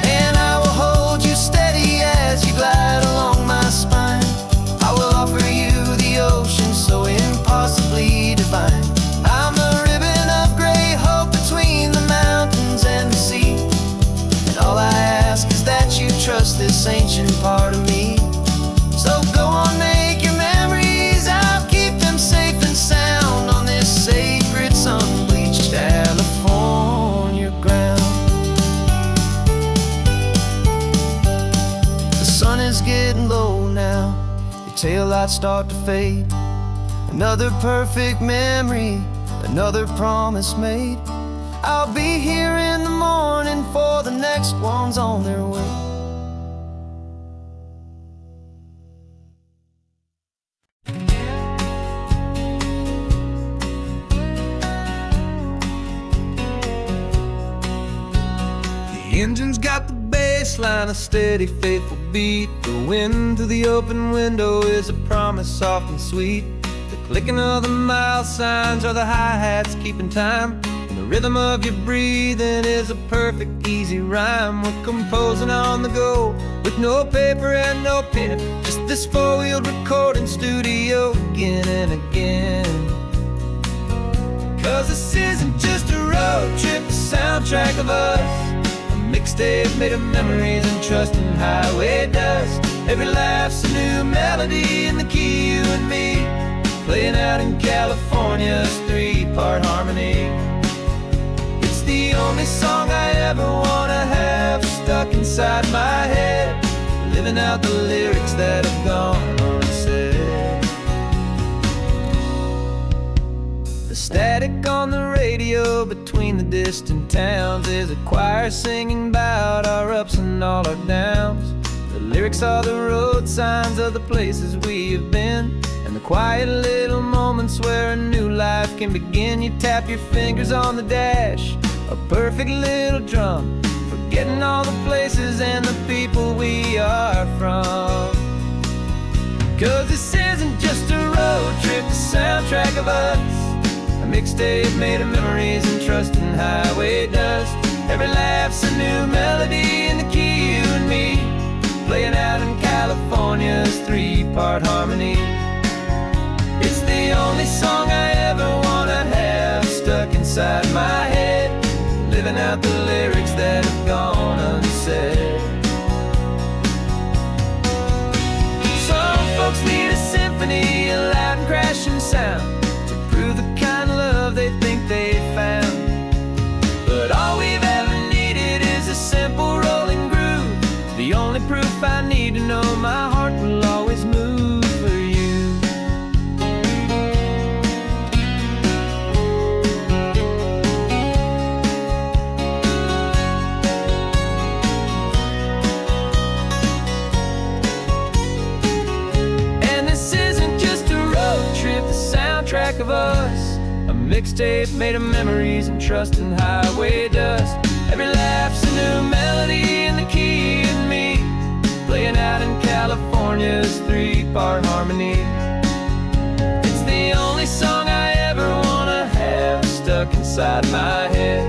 [SPEAKER 1] And I will hold you steady as you glide along my spine. I will offer you the ocean so impossibly divine. I'm the ribbon of gray hope between the mountains and the sea. And all I ask is that you trust this ancient part of me. So go on, make your memories, I'll keep them safe and sound on this sacred sun-bleached California ground. The sun is getting low now, your taillights start to fade. Another perfect memory, another promise made. I'll be here in the morning for the next ones on their way.
[SPEAKER 3] The engine's got the bass line, a steady, faithful beat. The wind through the open window is a promise soft and sweet. The clicking of the mile signs are the hi-hats keeping time. And the rhythm of your breathing is a perfect, easy rhyme. We're composing on the go with no paper and no pen, just this four-wheeled recording studio again and again. 'Cause this isn't just a road trip, the soundtrack of us. Mixtape made of memories and trust in highway dust. Every laugh's a new melody in the key, you and me, playing out in California's three-part harmony. It's the only song I ever wanna have stuck inside my head, living out the lyrics that have gone unsaid. The static on the radio between the distant towns is a choir singing about our ups and all our downs. The lyrics are the road signs of the places we have been, and the quiet little moments where a new life can begin. You tap your fingers on the dash, a perfect little drum, forgetting all the places and the people we are from. 'Cause this isn't just a road trip, the soundtrack of us. A mixtape made of memories and trust in highway dust. Every laugh's a new melody in the key, you and me, playing out in California's three-part harmony. It's the only song I ever wanna have stuck inside my head, living out the lyrics that have gone unsaid. Some folks need a symphony, a loud and crashing sound, to prove the kind of love they think they found. But all we've ever needed is a simple rolling groove, the only proof I need to know my heart will always move for you. And this isn't just a road trip, the soundtrack of us. A mixtape made of memories and trust in highway dust. Every laugh's a new melody in the key and me, playing out in California's three-part harmony. It's the only song I ever wanna have stuck inside my head,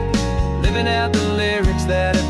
[SPEAKER 3] living out the lyrics that have